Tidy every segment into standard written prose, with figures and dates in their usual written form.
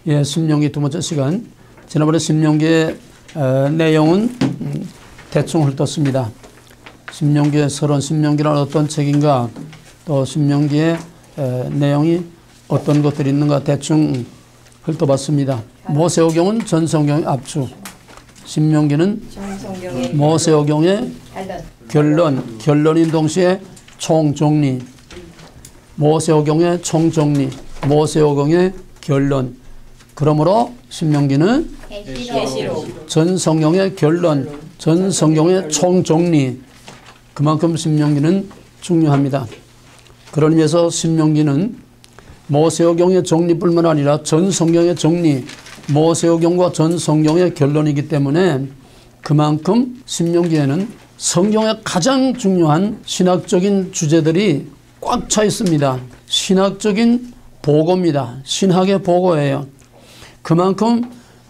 예, 신명기 두 번째 시간. 지난번에 신명기의 내용은 대충 훑었습니다. 신명기의 서론, 신명기란 어떤 책인가, 또 신명기의 내용이 어떤 것들이 있는가 대충 훑어봤습니다. 모세오경은 전성경의 압축, 신명기는 모세오경의 결론인 동시에 총정리, 모세오경의 총정리, 모세오경의 결론. 그러므로 신명기는 전 성경의 결론, 전 성경의 총정리. 그만큼 신명기는 중요합니다. 그런 의미에서 신명기는 모세오경의 정리뿐만 아니라 전 성경의 정리, 모세오경과 전 성경의 결론이기 때문에 그만큼 신명기에는 성경의 가장 중요한 신학적인 주제들이 꽉 차 있습니다. 신학적인 보고입니다. 신학의 보고예요. 그만큼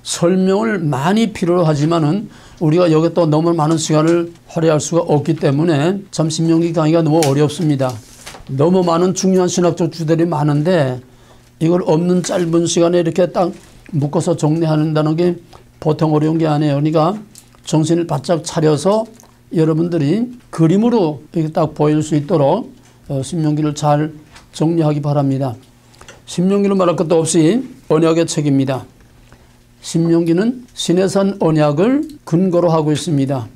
설명을 많이 필요로 하지만은 우리가 여기 또 너무 많은 시간을 할애할 수가 없기 때문에 참 신명기 강의가 너무 어렵습니다. 너무 많은 중요한 신학적 주제들이 많은데 이걸 없는 짧은 시간에 이렇게 딱 묶어서 정리한다는 게 보통 어려운 게 아니에요. 그러니까 정신을 바짝 차려서 여러분들이 그림으로 이렇게 딱 보일 수 있도록 신명기를 잘 정리하기 바랍니다. 신명기는 말할 것도 없이 언약의 책입니다. 신명기는 시내산 언약을 근거로 하고 있습니다.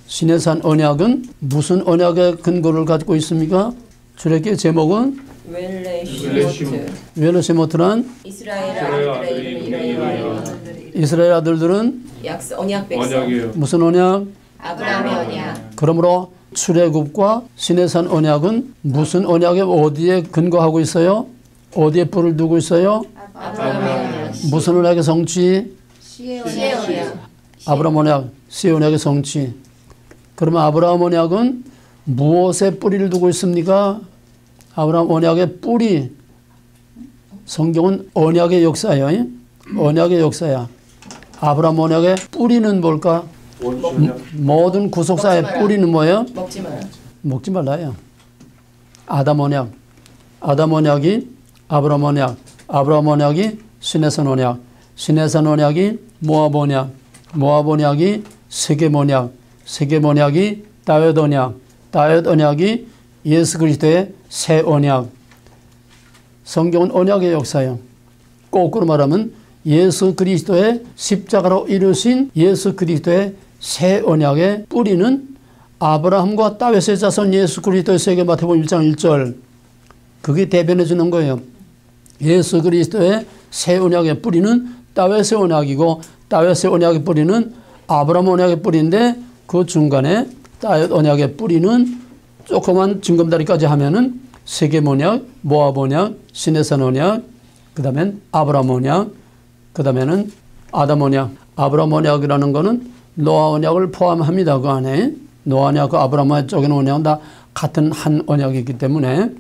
시내산 언약은 무슨 언약의 근거를 가지고 있습니까? 출애굽기 제목은 웰레시모트란 이스라엘 아들들은 언약 백성. 무슨 언약? 아브라함의 언약. 그러므로 출애굽과 시내산 언약은 무슨 언약에 어디에 근거하고 있어요? 어디에 뿔을 두고 있어요? 아브라함의 언약. 무슨 언약의 성취? 시의 언약. 아브라함 언약, 시의 언약의 성취. 그러면 아브라함 언약은 무엇에 뿌리를 두고 있습니까? 아브라함 언약의 뿌리. 성경은 언약의 역사예요. 언약의 역사야. 아브라함 언약의 뿌리는 뭘까? 모든 구속사의 뿌리는 뭐예요? 먹지 말라요. 아담 언약. 아담 언약이 아브라함 언약. 아브라함 언약이 시내산 언약. 시내산 언약이 모압 언약. 모압 언약이 세겜 언약. 세겜 언약이 다윗 언약. 다윗 언약이 예수 그리스도의 새 언약. 성경은 언약의 역사예요. 거꾸로 말하면 예수 그리스도의 십자가로 이루신 예수 그리스도의 새 언약의 뿌리는 아브라함과 다윗의 자손 예수 그리스도의 세계 마태복음 1장 1절. 그게 대변해 주는 거예요. 예수 그리스도의 새 언약의 뿌리는 다윗의 언약이고 다윗의 언약의 뿌리는 아브라함 언약의 뿌리인데 그 중간에 다윗 언약의 뿌리는 조그만 징검다리까지 하면은 세겜 언약, 모압 언약, 시내산 언약, 그 다음엔 아브라함 언약, 그 다음에는 아담 언약. 아브라함 언약이라는 거는 노아 언약을 포함합니다. 그 안에 노아 언약과 아브라함 쪽에는 언약은 다 같은 한 언약이기 때문에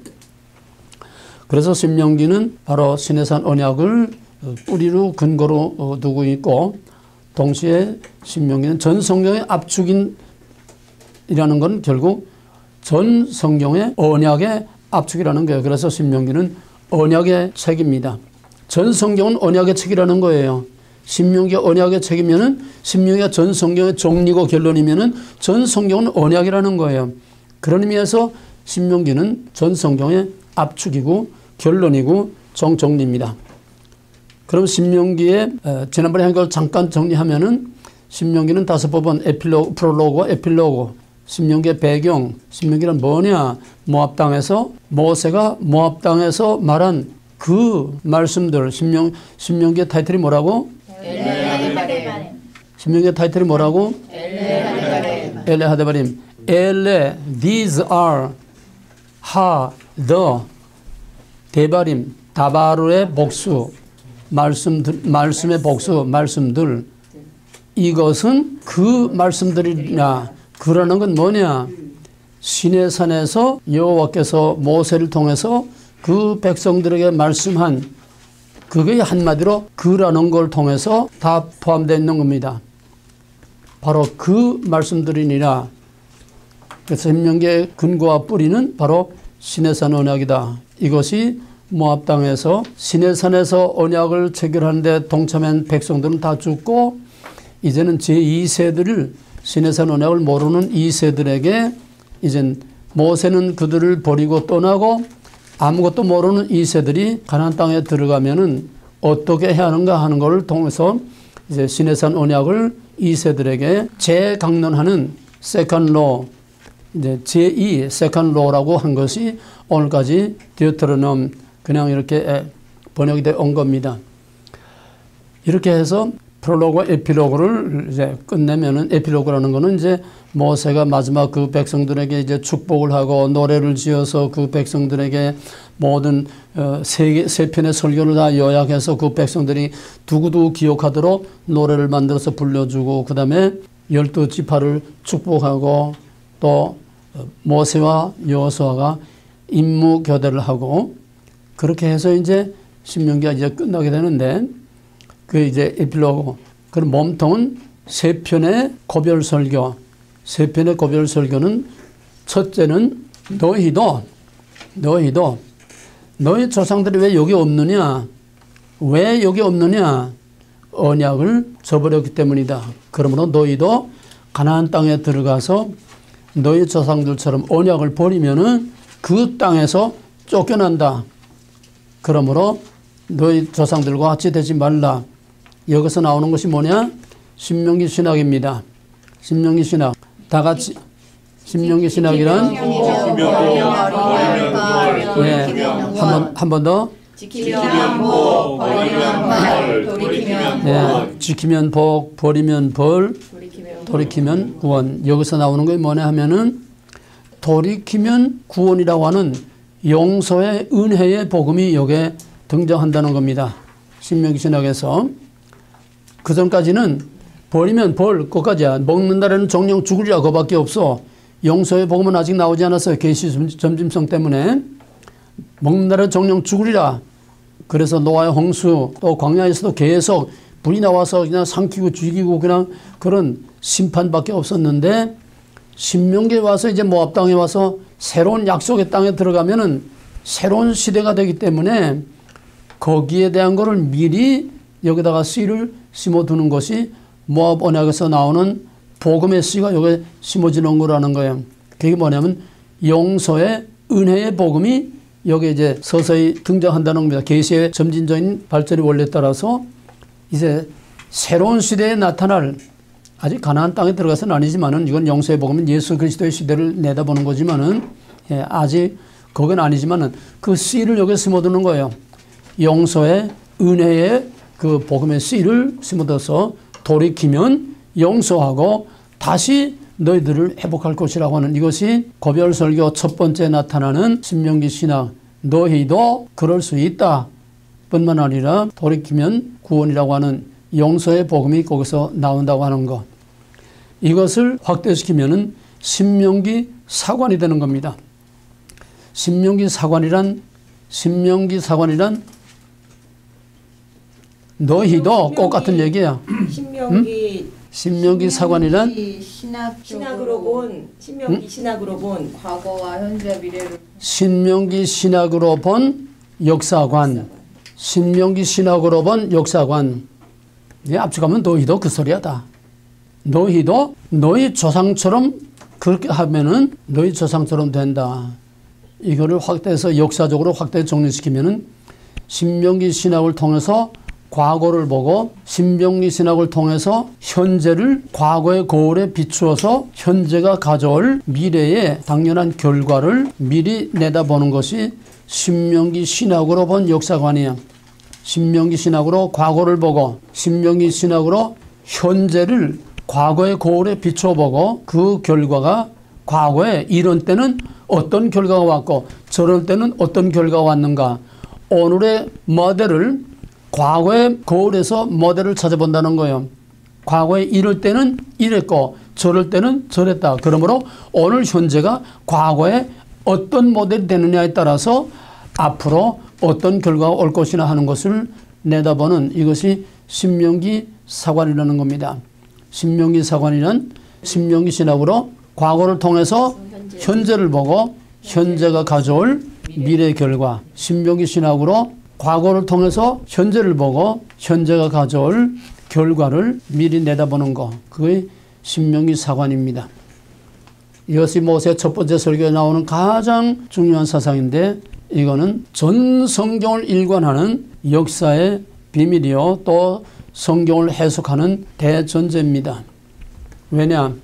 그래서 신명기는 바로 시내산 언약을 뿌리로 근거로 두고 있고 동시에 신명기는 전 성경의 압축이라는 건 결국 전 성경의 언약의 압축이라는 거예요. 그래서 신명기는 언약의 책입니다. 전 성경은 언약의 책이라는 거예요. 신명기가 언약의 책이면은 신명기가 전 성경의 정리고 결론이면은 전 성경은 언약이라는 거예요. 그런 의미에서 신명기는 전 성경의 압축이고 결론이고 정리입니다. 그럼 신명기에 지난번에 한 걸 잠깐 정리하면은 신명기는 5부분 에필로그, 프롤로그와 에필로그. 신명기의 배경, 신명기는 뭐냐? 모압 땅에서 모세가 모압 땅에서 말한 그 말씀들. 신명기의 타이틀이 뭐라고? 신명기의 타이틀이 뭐라고? 엘레 하데바림. 엘레, these are, the, 데바림, 다바르의 복수, 말씀의 복수, 말씀들. 이것은 그 말씀들이냐? 그러는 건 뭐냐? 시내산에서 여호와께서 모세를 통해서 그 백성들에게 말씀한 그게 한마디로 그라는 걸 통해서 다 포함되어 있는 겁니다. 바로 그 말씀들이니라. 그래서 신명기의 근거와 뿌리는 바로 시내산 언약이다. 이것이 모압 땅에서 시내산에서 언약을 체결하는데 동참한 백성들은 다 죽고 이제는 제2세들을 시내산 언약을 모르는 2세들에게 이젠 모세는 그들을 버리고 떠나고 아무것도 모르는 2세들이 가나안 땅에 들어가면은 어떻게 해야 하는가 하는 것을 통해서 이제 시내산 언약을 2세들에게 재강론하는 세컨로, 이제 제2 세컨로라고 한 것이 오늘까지 디오트로놈 그냥 이렇게 번역이 되어 온 겁니다. 이렇게 해서 프롤로그와 에필로그를 이제 끝내면은 에필로그라는 거는 이제 모세가 마지막 그 백성들에게 이제 축복을 하고 노래를 지어서 그 백성들에게 모든 세 편의 설교를 다 요약해서 그 백성들이 두고두고 기억하도록 노래를 만들어서 불려주고 그다음에 12지파를 축복하고 또 모세와 여호수아가 임무 교대를 하고 그렇게 해서 이제 신명기가 이제 끝나게 되는데 그 이제 에필로그 그런 몸통은 세 편의 고별 설교. 세 편의 고별 설교는 첫째는 너희도 너희 조상들이 왜 여기 없느냐? 왜 여기 없느냐? 언약을 저버렸기 때문이다. 그러므로 너희도 가나안 땅에 들어가서 너희 조상들처럼 언약을 버리면은 그 땅에서 쫓겨난다. 그러므로 너희 조상들과 같이 되지 말라. 여기서 나오는 것이 뭐냐? 신명기 신학입니다. 신명기 신학. 다 같이 신명기 신학이란 한 번 더. 지키면 복, 버리면 벌, 돌이키면 구원. 지키면 복, 버리면 벌, 돌이키면 구원. 여기서 나오는 게 뭐냐 하면은 돌이키면 구원이라고 하는 용서의 은혜의 복음이 여기에 등장한다는 겁니다. 신명기 신학에서. 그 전까지는 버리면 벌, 그것까지야. 먹는다라는 정령 죽으리라 그거밖에 없어. 용서의 복음은 아직 나오지 않았어요. 계시 점진성 때문에. 먹는다라는 정령 죽으리라. 그래서 노아의 홍수 또 광야에서도 계속 불이 나와서 그냥 삼키고 죽이고 그냥 그런 심판밖에 없었는데 신명기에 와서 이제 모압 땅에 와서 새로운 약속의 땅에 들어가면은 새로운 시대가 되기 때문에 거기에 대한 거를 미리 여기다가 씨를 심어두는 것이 모압 언약에서 나오는 복음의 씨가 여기에 심어지는 거라는 거예요. 그게 뭐냐면 용서의 은혜의 복음이 여기에 이제 서서히 등장한다는 겁니다. 계시의 점진적인 발전의 원리에 따라서 이제 새로운 시대에 나타날 아직 가나안 땅에 들어가서는 아니지만은 이건 용서의 복음은 예수 그리스도의 시대를 내다보는 거지만은 아직 그건 아니지만은 그 씨를 여기에 심어두는 거예요. 용서의 은혜의 그 복음의 씨를 심어둬서 돌이키면 용서하고 다시 너희들을 회복할 것이라고 하는 이것이 고별설교 첫 번째 나타나는 신명기 신학. 너희도 그럴 수 있다 뿐만 아니라 돌이키면 구원이라고 하는 용서의 복음이 거기서 나온다고 하는 것. 이것을 확대시키면은 신명기 사관이 되는 겁니다. 신명기 사관이란 너희도 꼭 같은 얘기야. 신명기 사관이란 신학으로 본 신명기 신학으로 본 과거와 현재 미래를 신명기 신학으로 본 역사관. 신명기 신학으로 본 역사관. 압축하면 너희도 그 소리야다. 너희도 너희 조상처럼 그렇게 하면은 너희 조상처럼 된다. 이거를 확대해서 역사적으로 확대 정리시키면은 신명기 신학을 통해서 과거를 보고 신명기 신학을 통해서 현재를 과거의 거울에 비추어서 현재가 가져올 미래의 당연한 결과를 미리 내다보는 것이 신명기 신학으로 본 역사관이야. 신명기 신학으로 과거를 보고 신명기 신학으로 현재를 과거의 거울에 비춰보고 그 결과가 과거에 이런 때는 어떤 결과가 왔고 저럴 때는 어떤 결과가 왔는가. 오늘의 모델을 과거의 거울에서 모델을 찾아본다는 거예요. 과거에 이럴 때는 이랬고 저럴 때는 저랬다. 그러므로 오늘 현재가 과거에 어떤 모델이 되느냐에 따라서 앞으로 어떤 결과가 올 것이나 하는 것을 내다보는 이것이 신명기 사관이라는 겁니다. 신명기 사관이란 신명기 신학으로 과거를 통해서 현재를 보고 현재가 가져올 미래의 결과, 신명기 신학으로 과거를 통해서 현재를 보고 현재가 가져올 결과를 미리 내다보는 거, 그게 신명기 사관입니다. 이것이 모세의 첫 번째 설교에 나오는 가장 중요한 사상인데, 이거는 전 성경을 일관하는 역사의 비밀이요, 또 성경을 해석하는 대전제입니다. 왜냐?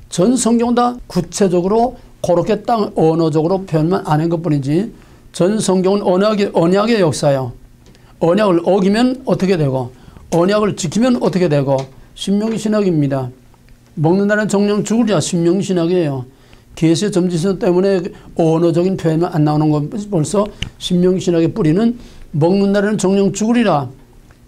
전 성경은 다 구체적으로 그렇게 딱 언어적으로 표현만 안 한 것뿐이지, 전 성경은 언약의 역사예요. 언약을 어기면 어떻게 되고 언약을 지키면 어떻게 되고, 신명기 신학입니다. 먹는다는 정령 죽으랴, 신명기 신학이에요. 계시의 점지서 때문에 언어적인 표현만 안 나오는 건 벌써 신명기 신학의 뿌리는 먹는 날에는 정령 죽으리라,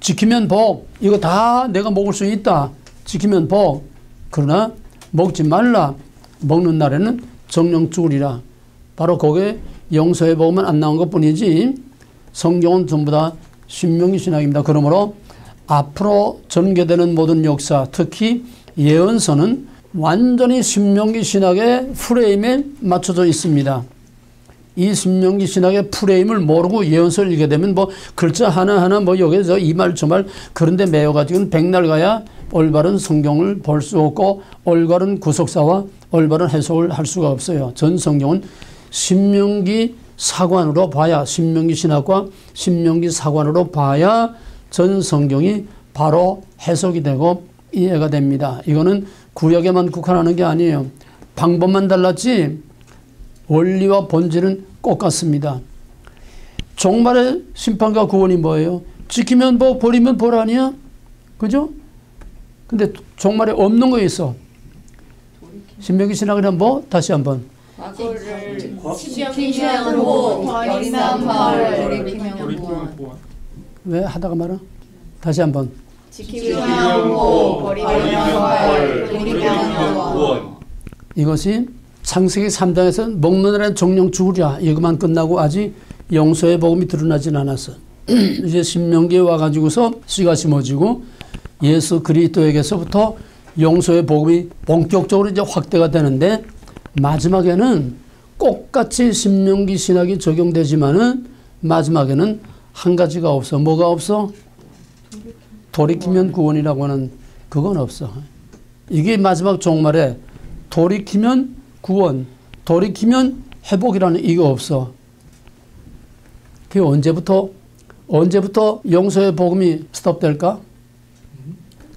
지키면 복, 이거 다 내가 먹을 수 있다, 지키면 복, 그러나 먹지 말라, 먹는 날에는 정령 죽으리라. 바로 거기에 영서의 복음만 안 나온 것뿐이지 성경은 전부 다 신명기 신학입니다. 그러므로 앞으로 전개되는 모든 역사, 특히 예언서는 완전히 신명기 신학의 프레임에 맞춰져 있습니다. 이 신명기 신학의 프레임을 모르고 예언서를 읽게 되면 뭐 글자 하나하나 뭐 여기서 이 말 저 말 그런데 매여가지고는 백날 가야 올바른 성경을 볼 수 없고 올바른 구속사와 올바른 해석을 할 수가 없어요. 전 성경은 신명기 사관으로 봐야, 신명기 신학과 신명기 사관으로 봐야 전 성경이 바로 해석이 되고 이해가 됩니다. 이거는 구약에만 국한하는 게 아니에요. 방법만 달랐지 원리와 본질은 똑같습니다. 종말의 심판과 구원이 뭐예요? 지키면 복, 버리면 벌 아니야? 그죠? 근데 종말에 없는 거 있어. 신명기 신학이란 뭐? 다시 한번. 과거를 신명기 신학으로 버리면 벌, 돌이키면 구원. 왜 하다가 말아? 다시 한번. 지키면 복, 버리면 벌, 돌이키면 구원. 이것이 창세기 3장에서 먹는 날엔 정령 죽으랴, 이것만 끝나고 아직 영서의 복음이 드러나진 않았어. 이제 신명기에 와가지고서 씨가 심어지고 예수 그리스도에게서부터 영서의 복음이 본격적으로 이제 확대가 되는데, 마지막에는 똑같이 신명기 신학이 적용되지만은 마지막에는 한 가지가 없어. 뭐가 없어? 돌이키면 구원이라고 하는 그건 없어. 이게 마지막 종말에 돌이키면 구원, 돌이키면 회복이라는 이거 없어. 그게 언제부터 영서의 복음이 스톱될까?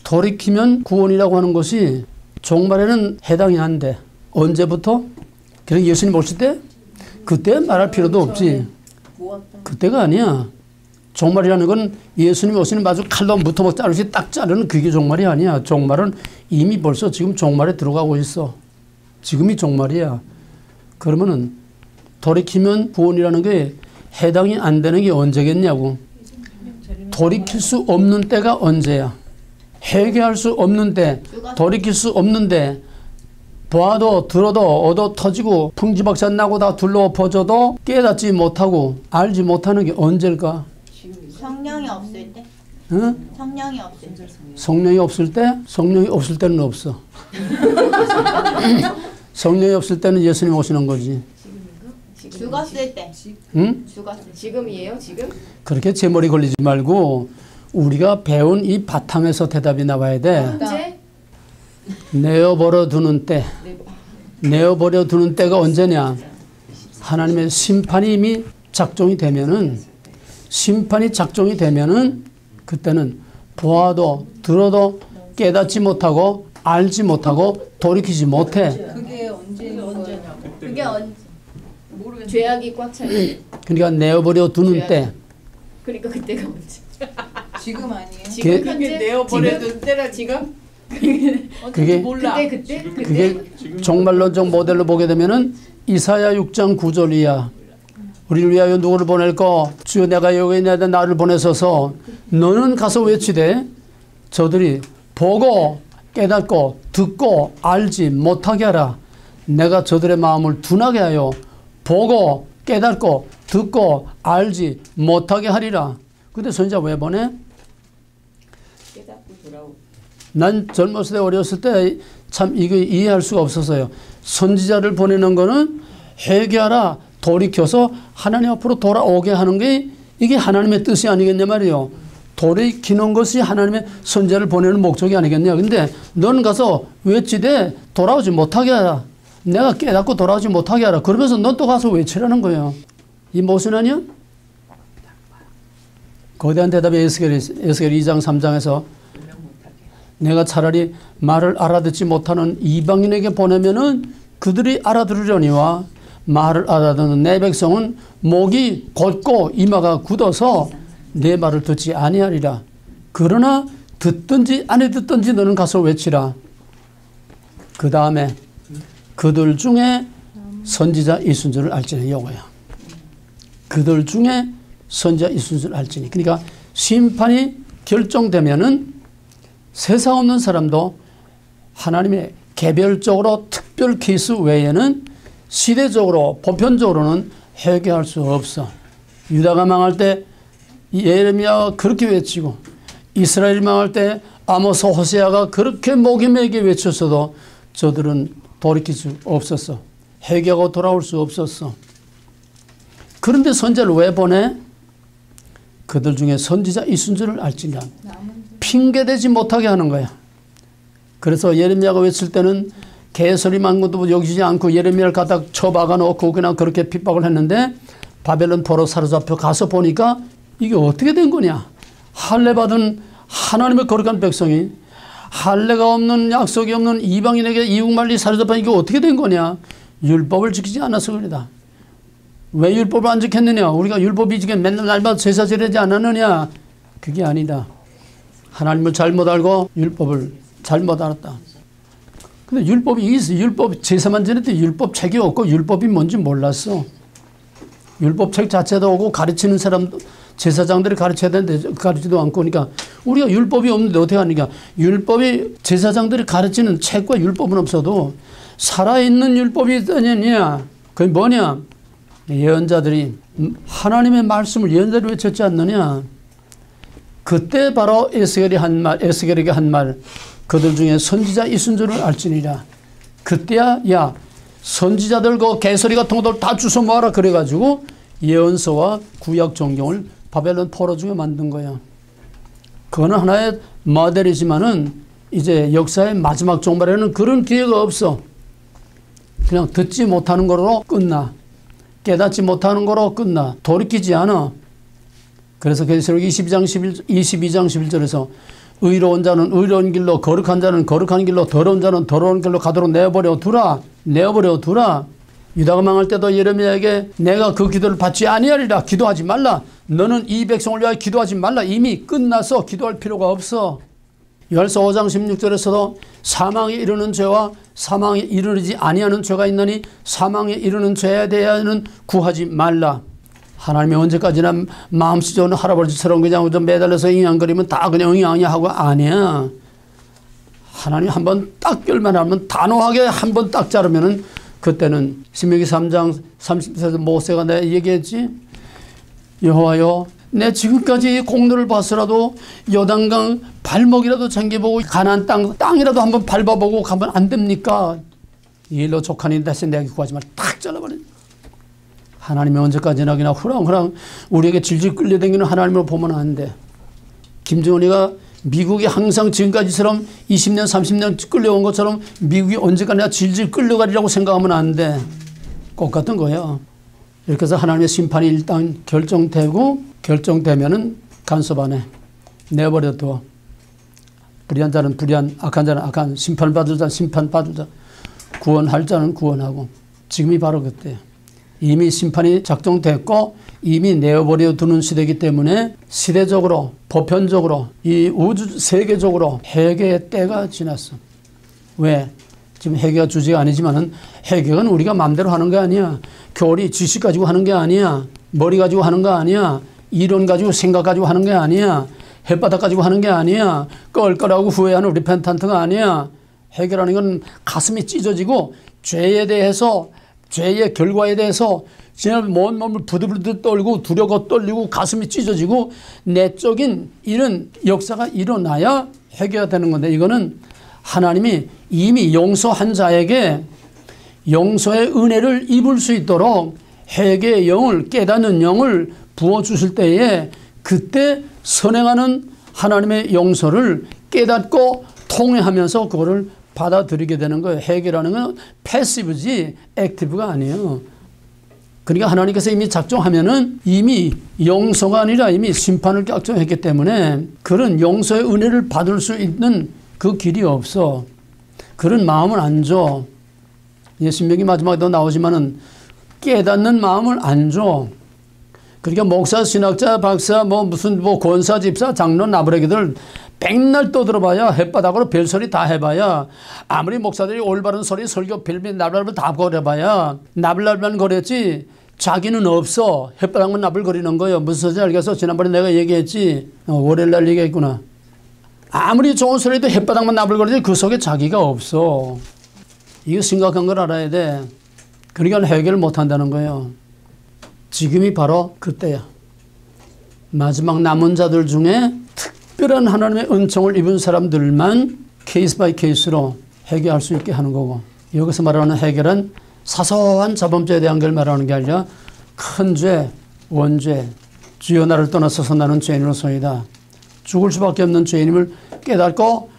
돌이키면 구원이라고 하는 것이 종말에는 해당이 안 돼. 언제부터? 그냥 예수님 오실 때? 그때 말할 필요도 없지. 그때가 아니야. 종말이라는 건 예수님이 오시는 마주 칼로 무토목 자르시 딱 자르는 그게 종말이 아니야. 종말은 이미 벌써 지금 종말에 들어가고 있어. 지금이 종말이야. 그러면은 돌이키면 구원이라는 게 해당이 안 되는 게 언제겠냐고. 돌이킬 수 없는 때가 언제야. 회개할 수 없는 때, 돌이킬 수 없는 때, 봐도 들어도 얻어 터지고 풍지박산 나고 다 둘러엎어져도 깨닫지 못하고 알지 못하는 게 언제일까? 성령이 없을 때? 응? 성령이 없을 때? 성령이 없을 때? 성령이 없을 때는 없어. 성령이 없을 때는 예수님 오시는 거지. 죽었을 때? 응? 죽었을 때? 지금이에요? 지금? 그렇게 제 머리 걸리지 말고 우리가 배운 이 바탕에서 대답이 나와야 돼. 언제? 내어버려 두는 때. 내어버려 두는 때가 언제냐? 하나님의 심판이 이미 작정이 되면은, 심판이 작정이 되면은 그때는 보아도 들어도 깨닫지 못하고 알지 못하고 돌이키지 못해. 그게 언제냐고. 그게 언제? 죄악이 꽉 차 있는. 그러니까 내어버려 두는 때. 그러니까 그때가 언제? 지금 아니에요? 지금 그게 현재? 내어버려둔 때라 지금? 그게 몰라. 그때? 그게 종말론적 모델로 보게 되면은 이사야 6장 9절이야. 우리를 위하여 누구를 보낼까? 주여 내가 여기 있나이다 나를 보내소서. 너는 가서 외치되 저들이 보고 깨닫고 듣고 알지 못하게 하라. 내가 저들의 마음을 둔하게 하여 보고 깨닫고 듣고 알지 못하게 하리라. 근데 선지자 왜 보내? 깨닫고 돌아오고. 난 젊었을 때 어렸을 때 참 이거 이해할 수가 없었어요. 선지자를 보내는 거는 회개하라, 돌이켜서 하나님 앞으로 돌아오게 하는 게 이게 하나님의 뜻이 아니겠냐 말이에요. 돌이키는 것이 하나님의 선지자를 보내는 목적이 아니겠냐. 근데 너는 가서 외치되 돌아오지 못하게 하라. 내가 깨닫고 돌아오지 못하게 하라. 그러면서 넌 또 가서 외치라는 거예요. 이 무슨 아니야? 거대한 대답이 에스겔 2장 3장에서 내가 차라리 말을 알아듣지 못하는 이방인에게 보내면은 그들이 알아들으려니와 말을 알아듣는 내 백성은 목이 곧고 이마가 굳어서 내 말을 듣지 아니하리라. 그러나 듣든지 안 듣든지 너는 가서 외치라. 그 다음에 그들 중에 선지자 있은 줄을 알지니 이거야. 그들 중에 선지자 있은 줄 알지니. 그러니까 심판이 결정되면은 세상 없는 사람도 하나님의 개별적으로 특별 케이스 외에는 시대적으로 보편적으로는 회개할 수 없어. 유다가 망할 때 예레미야가 그렇게 외치고 이스라엘 망할 때 아모스 호세아가 그렇게 목이 메게 외쳤어도 저들은 돌이킬 수 없었어. 회개하고 돌아올 수 없었어. 그런데 선지자를 왜 보내? 그들 중에 선지자 있은 줄을 알지냐. 핑계대지 못하게 하는 거야. 그래서 예레미야가 외칠 때는 개소리만 것도 여기지 않고 예레미야를 갖다 쳐박아 놓고 그냥 그렇게 핍박을 했는데 바벨론 포로 사로잡혀 가서 보니까 이게 어떻게 된 거냐. 할례 받은 하나님의 거룩한 백성이 할례가 없는 약속이 없는 이방인에게 이국만리 사로잡혀 이게 어떻게 된 거냐. 율법을 지키지 않아서 그러다. 왜 율법을 안 지켰느냐. 우리가 율법이 지금 맨날 날마다 제사 지내지 않았느냐. 그게 아니다. 하나님을 잘못 알고 율법을 잘못 알았다. 근데 율법이 있어. 율법 제사만 지냈더니 율법 책이 없고 율법이 뭔지 몰랐어. 율법 책 자체도 오고 가르치는 사람도 제사장들이 가르쳐야 되는데 가르치지도 않고 그러니까 우리가 율법이 없는데 어떻게 하니까 율법이 제사장들이 가르치는 책과 율법은 없어도 살아있는 율법이 있느냐. 그게 뭐냐. 예언자들이 하나님의 말씀을 예언자들이 외쳤지 않느냐. 그때 바로 에스겔에게 한 말, 그들 중에 선지자 있은 줄을 알지니라. 그때야 야 선지자들 그 개소리 같은 것들 다 주워 모아라 그래가지고 예언서와 구약 성경을 바벨론 포로 중에 만든 거야. 그거는 하나의 모델이지만은 이제 역사의 마지막 종말에는 그런 기회가 없어. 그냥 듣지 못하는 거로 끝나. 깨닫지 못하는 거로 끝나. 돌이키지 않아. 그래서 계시록 22장 11절에서 의로운 자는 의로운 길로 거룩한 자는 거룩한 길로 더러운 자는 더러운 길로 가도록 내버려 두라. 유다가 망할 때도 예레미야에게 내가 그 기도를 받지 아니하리라. 기도하지 말라. 너는 이 백성을 위하여 기도하지 말라. 이미 끝나서 기도할 필요가 없어. 요한일서 5장 16절에서도 사망에 이르는 죄와 사망에 이르지 아니하는 죄가 있나니 사망에 이르는 죄에 대하여는 구하지 말라. 하나님이 언제까지나 마음씨 좋은 할아버지처럼 그냥 좀 매달려서 응양거리면 다 그냥 응양이 하고 아니야. 하나님 한번 딱 결만하면 단호하게 한번 딱 자르면은 그때는 신명기 3장 30절에서 모세가 내가 얘기했지. 여호와여 내 지금까지 공로를 봤으라도 요단강 발목이라도 챙겨보고 가나안 땅이라도 한번 밟아보고 가면 안 됩니까? 이 일로 족하니 다시 내게 구하지 말라. 딱 잘라버린. 하나님이 언제까지나 그냥 후랑후랑 우리에게 질질 끌려다니는 하나님을 보면 안 돼. 김정은이가 미국이 항상 지금까지처럼 20년 30년 끌려온 것처럼 미국이 언제까지나 질질 끌려가리라고 생각하면 안 돼. 똑같은 거예요. 이렇게 해서 하나님의 심판이 일단 결정되면은 간섭 안 해. 내버려 둬. 불의한 자는 불의한, 악한 자는 악한, 심판받을 자는 심판받을 자, 구원할 자는 구원하고. 지금이 바로 그때예요. 이미 심판이 작정됐고 이미 내어버려 두는 시대이기 때문에 시대적으로 보편적으로 이 우주 세계적으로 회개의 때가 지났어. 왜? 지금 회개가 주제가 아니지만은 회개는 우리가 마음대로 하는 게 아니야. 교리 지식 가지고 하는 게 아니야. 머리 가지고 하는 거 아니야. 이론 가지고 생각 가지고 하는 게 아니야. 햇바닥 가지고 하는 게 아니야. 껄껄하고 후회하는 리펜탄트가 아니야. 회개라는 건 가슴이 찢어지고 죄에 대해서 죄의 결과에 대해서 지난 먼 몸을 부들부들 떨고 두려워 떨리고 가슴이 찢어지고 내적인 이런 역사가 일어나야 회개가 되는 건데 이거는 하나님이 이미 용서한 자에게 용서의 은혜를 입을 수 있도록 회개의 영을, 깨닫는 영을 부어주실 때에 그때 선행하는 하나님의 용서를 깨닫고 통회하면서 그거를 받아들이게 되는 거예요. 회개라는 건 패시브지 액티브가 아니에요. 그러니까 하나님께서 이미 작정하면은 이미 용서가 아니라 이미 심판을 작정했기 때문에 그런 용서의 은혜를 받을 수 있는 그 길이 없어. 그런 마음을 안 줘. 신명기 마지막에도 나오지만은 깨닫는 마음을 안 줘. 그러니까 목사, 신학자, 박사, 무슨 권사, 집사, 장로, 나부레기들 백날 떠들어봐야 햇바닥으로 별소리 다 해봐야 아무리 목사들이 올바른 소리 설교 별별 나불나불 다 거려봐야 나불나불만 거렸지 자기는 없어. 햇바닥만 나불거리는 거예요. 무슨 소리인지 알겠어? 지난번에 내가 얘기했지. 월요일날 얘기했구나. 아무리 좋은 소리도 햇바닥만 나불거리지 그 속에 자기가 없어. 이거 심각한 걸 알아야 돼. 그러니까 해결을 못한다는 거예요. 지금이 바로 그때야. 마지막 남은 자들 중에 특별한 하나님의 은총을 입은 사람들만 케이스 바이 케이스로 해결할 수 있게 하는 거고, 여기서 말하는 해결은 사소한 자범죄에 대한 걸 말하는 게 아니라 큰 죄, 원죄, 주여 나를 떠나서서 나는 죄인으로서이다. 죽을 수밖에 없는 죄인임을 깨닫고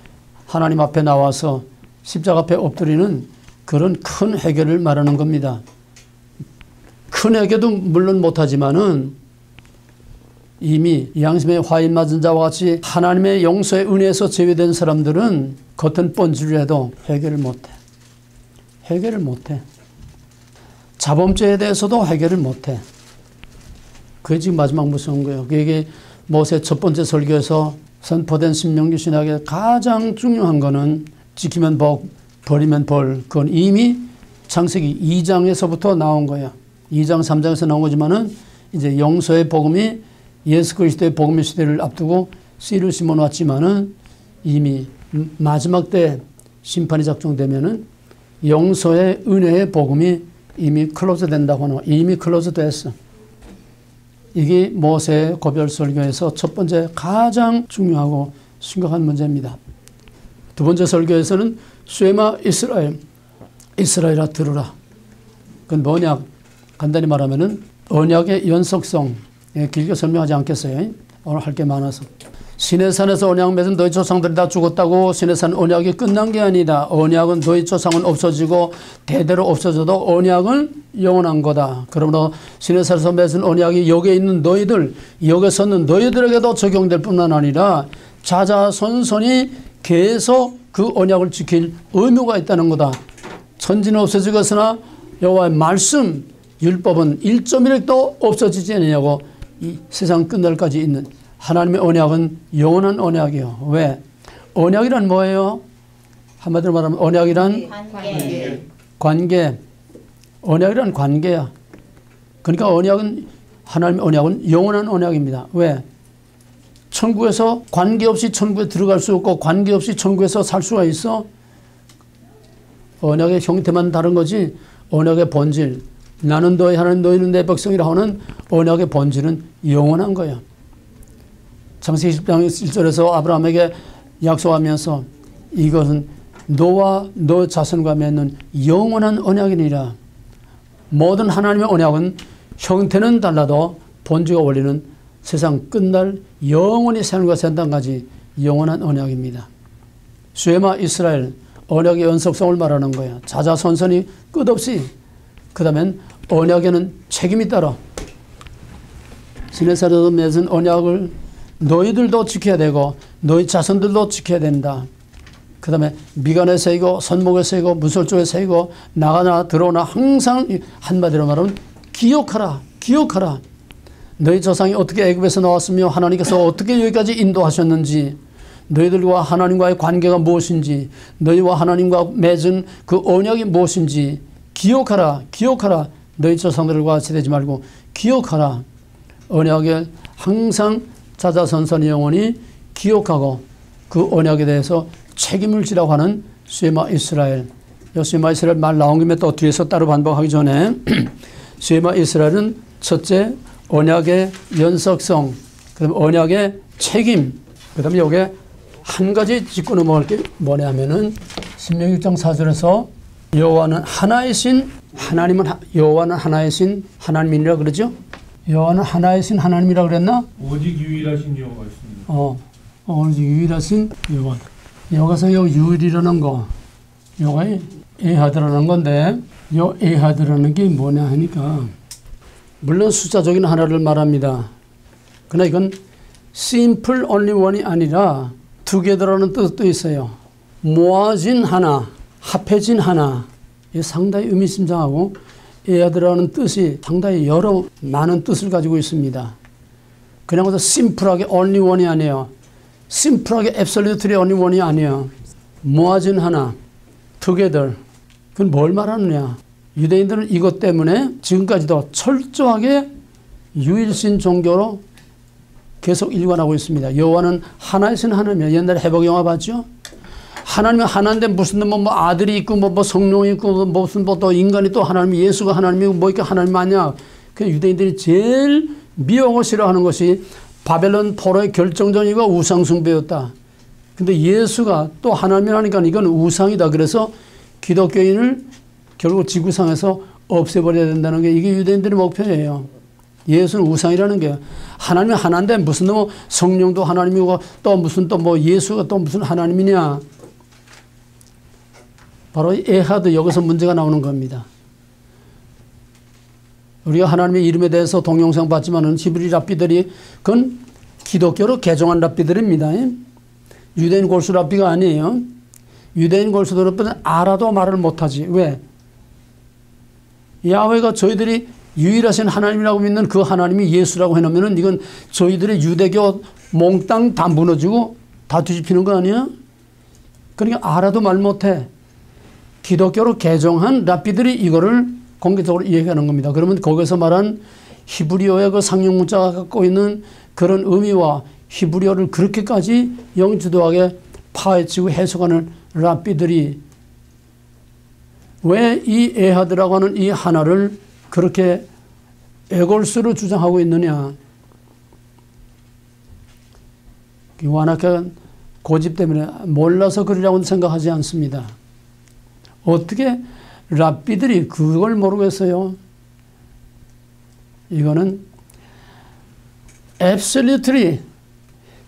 하나님 앞에 나와서 십자가 앞에 엎드리는 그런 큰 해결을 말하는 겁니다. 큰 해결도 물론 못하지만은 이미 양심의 화인 맞은 자와 같이 하나님의 용서의 은혜에서 제외된 사람들은 겉은 뻔질을 해도 해결을 못해. 해결을 못해. 자범죄에 대해서도 해결을 못해. 그게 지금 마지막 무서운 거예요. 그게 모세 첫 번째 설교에서 선포된 신명기 신학의 가장 중요한 거는 지키면 복, 버리면 벌. 그건 이미 창세기 2장에서부터 나온 거야. 2장, 3장에서 나온 거지만은 이제 용서의 복음이 예수 그리스도의 복음의 시대를 앞두고 씨를 심어 놨지만은 이미 마지막 때 심판이 작정되면은 용서의 은혜의 복음이 이미 클로즈 된다고 하는, 이미 클로즈 됐어. 이게 모세 고별 설교에서 첫 번째 가장 중요하고 심각한 문제입니다. 두 번째 설교에서는 쉐마 이스라엘, 이스라엘아 들으라. 그건 뭐냐? 간단히 말하면은 언약의 연속성, 길게 설명하지 않겠어요. 오늘 할 게 많아서. 시내산에서 언약 맺은 너희 조상들이 다 죽었다고 시내산 언약이 끝난 게 아니다. 언약은 너희 조상은 없어지고 대대로 없어져도 언약은 영원한 거다. 그러므로 시내산에서 맺은 언약이 여기에 있는 너희들, 여기에 섰는 너희들에게도 적용될 뿐만 아니라 자자손손이 계속 그 언약을 지킬 의무가 있다는 거다. 천지는 없어지겠으나 여호와의 말씀, 율법은 1.1획도 없어지지 않느냐고. 이 세상 끝날까지 있는 하나님의 언약은 영원한 언약이요. 왜? 언약이란 뭐예요? 한마디로 말하면 언약이란 관계. 언약이란 관계야. 그러니까 언약은, 하나님의 언약은 영원한 언약입니다. 왜? 천국에서 관계없이 천국에 들어갈 수 없고 관계없이 천국에서 살 수가 있어? 언약의 형태만 다른 거지 언약의 본질, 나는 너희 하나님 너희는 내 백성이라 하는 언약의 본질은 영원한 거야. 창세기 10장 1절에서 아브라함에게 약속하면서 이것은 너와 너 자손과 맺는 영원한 언약이니라. 모든 하나님의 언약은 형태는 달라도 본질과 원리는 세상 끝날 영원히 생과 생단까지 영원한 언약입니다. 쉐마 이스라엘, 언약의 연속성을 말하는 거야. 자자손손이 끝없이. 그 다음엔 언약에는 책임이 따라. 시내산에서 맺은 언약을 너희들도 지켜야 되고 너희 자손들도 지켜야 된다. 그 다음에 미간에 새이고 손목에 새이고 문설주에 새이고 나가나 들어오나 항상 한마디로 말하면 기억하라. 기억하라. 너희 조상이 어떻게 애굽에서 나왔으며 하나님께서 어떻게 여기까지 인도하셨는지, 너희들과 하나님과의 관계가 무엇인지, 너희와 하나님과 맺은 그 언약이 무엇인지 기억하라. 기억하라. 너희 조상들과 지내지 말고 기억하라. 언약에 항상 자자손손이 영원히 기억하고 그 언약에 대해서 책임을 지라고 하는 쉐마 이스라엘. 쉐마 이스라엘 말 나온 김에 또 뒤에서 따로 반복하기 전에 쉐마 이스라엘은 첫째 언약의 연속성, 그 다음에 언약의 책임, 그 다음에 여기에 한 가지 짚고 넘어갈 게 뭐냐 하면은 신명기 6장 4절에서 여호와는 하나이신 하나님은 여호와는 하나이신 하나님이라 그러죠. 여호와는 하나이신 하나님이라 그랬나? 오직 유일하신 여호와가 있습니다. 오직 유일하신 여호와. 여기서 요 유일이라는 거, 요가 에하드라는 건데, 요 에하드라는 게 뭐냐 하니까, 물론 숫자적인 하나를 말합니다. 그러나 이건 simple only one이 아니라 together라는 뜻도 있어요. 모아진 하나, 합해진 하나. 이게 상당히 의미심장하고 에하드라는 뜻이 상당히 여러 많은 뜻을 가지고 있습니다. 그냥 그래서 심플하게 only one이 아니에요. 심플하게 absolutely only one이 아니에요. 모아진 하나, together. 그건 뭘 말하느냐. 유대인들은 이것 때문에 지금까지도 철저하게 유일신 종교로 계속 일관하고 있습니다. 여호와는 하나이신 하나님이에요. 옛날에 해복 영화 봤죠? 하나님은 하나인데 무슨 뭐 아들이 있고 뭐 성령이 있고 무슨 뭐 또 인간이 또 하나님 예수가 하나님이고 뭐 이렇게 하나님 아니야. 그 유대인들이 제일 미워하고 싫어하는 것이 바벨론 포로의 결정적이고 우상숭배였다. 근데 예수가 또 하나님이라니까 이건 우상이다. 그래서 기독교인을 결국 지구상에서 없애버려야 된다는 게 이게 유대인들의 목표예요. 예수는 우상이라는 게 하나님이 하나인데 무슨 뭐 성령도 하나님이고 또 무슨 또 뭐 예수가 또 무슨 하나님이냐. 바로 에하드 여기서 문제가 나오는 겁니다. 우리가 하나님의 이름에 대해서 동영상 봤지만은 히브리 랍비들이 그건 기독교로 개종한 랍비들입니다. 유대인 골수 랍비가 아니에요. 유대인 골수 랍비는 알아도 말을 못하지. 왜? 야훼가 저희들이 유일하신 하나님이라고 믿는 그 하나님이 예수라고 해놓으면은 이건 저희들의 유대교 몽땅 다 무너지고 다 뒤집히는 거 아니야? 그러니까 알아도 말 못해. 기독교로 개종한 랍비들이 이거를 공개적으로 얘기하는 겁니다. 그러면 거기서 말한 히브리어의 그 상용 문자가 갖고 있는 그런 의미와 히브리어를 그렇게까지 영지도하게 파헤치고 해석하는 랍비들이 왜 이 에하드라고 하는 이 하나를 그렇게 애골수로 주장하고 있느냐. 완악한 고집 때문에 몰라서 그러려고는 생각하지 않습니다. 어떻게 랍비들이 그걸 모르겠어요. 이거는 absolutely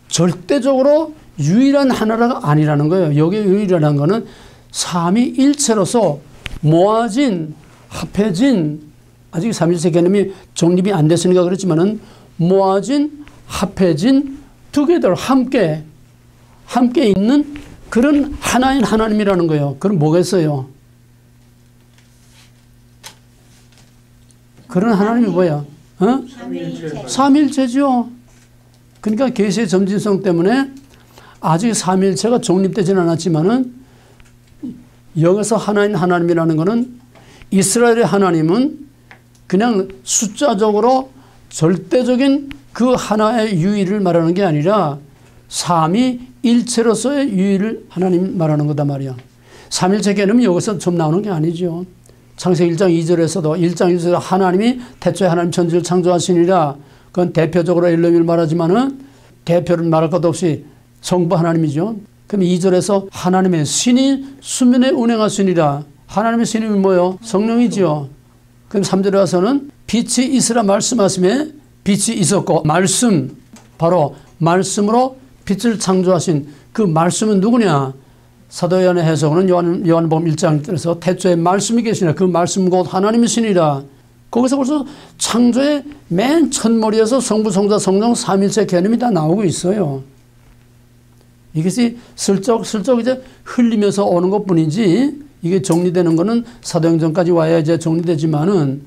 절대적으로 유일한 하나가 아니라는 거예요. 여기 유일한 거는 삼위일체로서 모아진, 합해진, 아직 삼일체 개념이 정립이 안 됐으니까 그렇지만은 모아진, 합해진, together 함께 있는 그런 하나인 하나님이라는 거예요. 그럼 뭐겠어요? 그런 하나님이 뭐야? 삼일체죠. 그러니까 계시의 점진성 때문에 아직 삼일체가 정립되지는 않았지만은 여기서 하나인 하나님이라는 것은 이스라엘의 하나님은 그냥 숫자적으로 절대적인 그 하나의 유일을 말하는 게 아니라 삼위일체로서의 유일을 하나님 말하는 거다 말이야. 삼일체 개념이 여기서 좀 나오는 게 아니죠. 창세기 1장 2절에서도 1장 2절에서 하나님이 태초에 하나님 천지를 창조하시니라. 그건 대표적으로 엘로힘을 말하지만은 대표를 말할 것도 없이 성부 하나님이죠. 그럼 2절에서 하나님의 신이 수면에 운행하시니라. 하나님의 신이 뭐예요? 성령이죠. 그럼 3절에 와서는 빛이 있으라 말씀하심에 빛이 있었고 말씀, 바로 말씀으로 빛을 창조하신 그 말씀은 누구냐? 사도 요한의 해석은 요한복음 1장에서 태초에 말씀이 계시니라. 그 말씀 곧 하나님이시니라. 거기서 벌써 창조의 맨 첫머리에서 성부, 성자, 성령, 삼일체 개념이 다 나오고 있어요. 이것이 슬쩍 이제 흘리면서 오는 것 뿐이지 이게 정리되는 거는 사도행전까지 와야 이제 정리되지만은,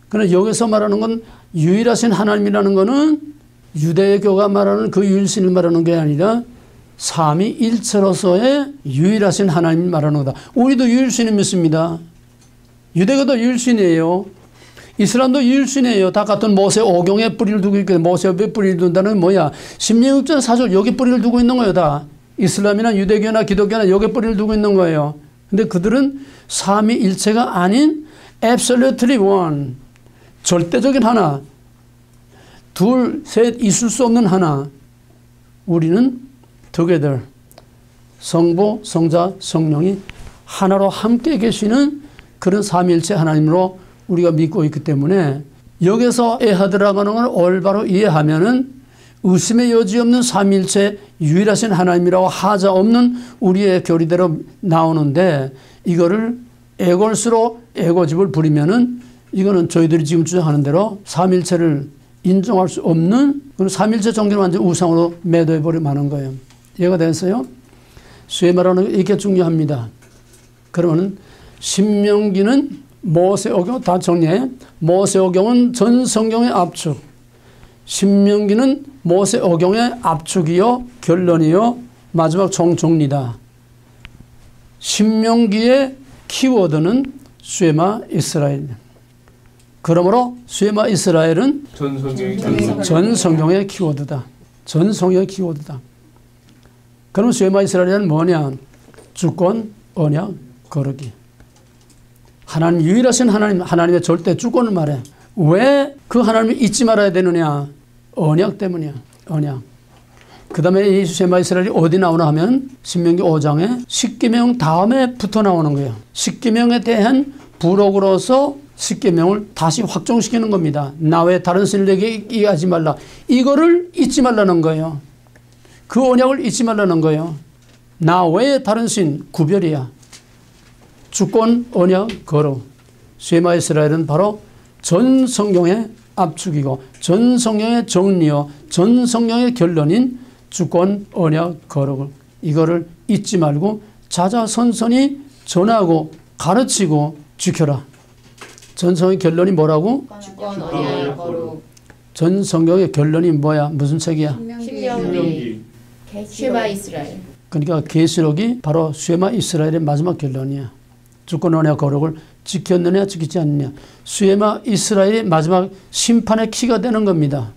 그러나 여기서 말하는 건 유일하신 하나님이라는 거는 유대교가 말하는 그 유일신을 말하는 게 아니라 삼위일체로서의 유일하신 하나님을 말하는 거다. 우리도 유일신을 믿습니다. 유대교도 유일신이에요. 이슬람도 유일신이에요. 다 같은 모세 오경에 뿌리를 두고 있고, 모세의 뿌리를 둔다는 뭐야? 십계명전 사실 여기 뿌리를 두고 있는 거예요. 다 이슬람이나 유대교나 기독교나 여기 뿌리를 두고 있는 거예요. 근데 그들은 삼위일체가 아닌 absolutely one, 절대적인 하나, 둘, 셋 있을 수 없는 하나. 우리는 together, 성부, 성자, 성령이 하나로 함께 계시는 그런 삼위일체 하나님으로 우리가 믿고 있기 때문에 여기서 에하드라고 하는 걸 올바로 이해하면은 의심의 여지 없는 삼위일체 유일하신 하나님이라고 하자 없는 우리의 교리대로 나오는데 이거를 애걸수로 애고집을 부리면은 이거는 저희들이 지금 주장하는 대로 삼위일체를 인정할 수 없는 그런 삼위일체 종교를 완전 우상으로 매도해버리고 마는 거예요. 이해가 됐어요? 수에 말하는 게 이렇게 중요합니다. 그러면 신명기는 모세오경 다 정리해. 모세오경은 전 성경의 압축. 신명기는 모세오경의 압축이요 결론이요 마지막 총정리다. 신명기의 키워드는 쉐마 이스라엘. 그러므로 쉐마 이스라엘은 전 성경의 키워드다. 전 성경의 키워드다. 그럼 쉐마 이스라엘은 뭐냐? 주권, 언약, 거룩이. 하나님 유일하신 하나님의 절대 주권을 말해. 왜 그 하나님을 잊지 말아야 되느냐? 언약 때문이야. 언약. 그 다음에 이 쉐마 이스라엘이 어디 나오나 하면 신명기 5장에 십계명 다음에 붙어 나오는 거예요. 십계명에 대한 부록으로서 십계명을 다시 확정시키는 겁니다. 나 외에 다른 신을 내게 이해하지 말라. 이거를 잊지 말라는 거예요. 그 언약을 잊지 말라는 거예요. 나 외에 다른 신 구별이야. 주권, 언약, 거룩. 쉐마 이스라엘은 바로 전 성경의 압축이고 전 성경의 정리요 전 성경의 결론인 주권, 언약, 거룩을 이거를 잊지 말고 자자선선히 전하고 가르치고 지켜라. 전 성경의 결론이 뭐라고? 주권, 언약, 거룩. 전 성경의 결론이 뭐야? 무슨 책이야? 신명기. 쉐마 이스라엘. 그러니까 계시록이 바로 쉐마 이스라엘의 마지막 결론이야. 주권, 언약, 거룩을 지켰느냐 지키지 않느냐. 쉐마 이스라엘이 마지막 심판의 키가 되는 겁니다.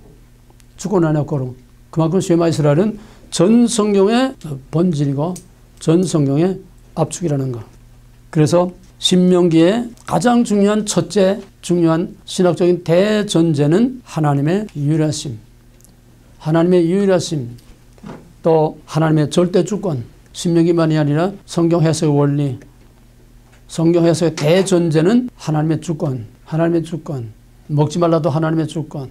주권, 언약, 거룩. 그만큼 쉐마 이스라엘은 전 성경의 본질이고 전 성경의 압축이라는 거. 그래서 신명기의 가장 중요한 첫째 중요한 신학적인 대전제는 하나님의 유일하심. 하나님의 유일하심. 또 하나님의 절대 주권. 신명기만이 아니라 성경 해석의 원리. 성경 해석의 대전제는 하나님의 주권. 하나님의 주권. 먹지 말라도 하나님의 주권.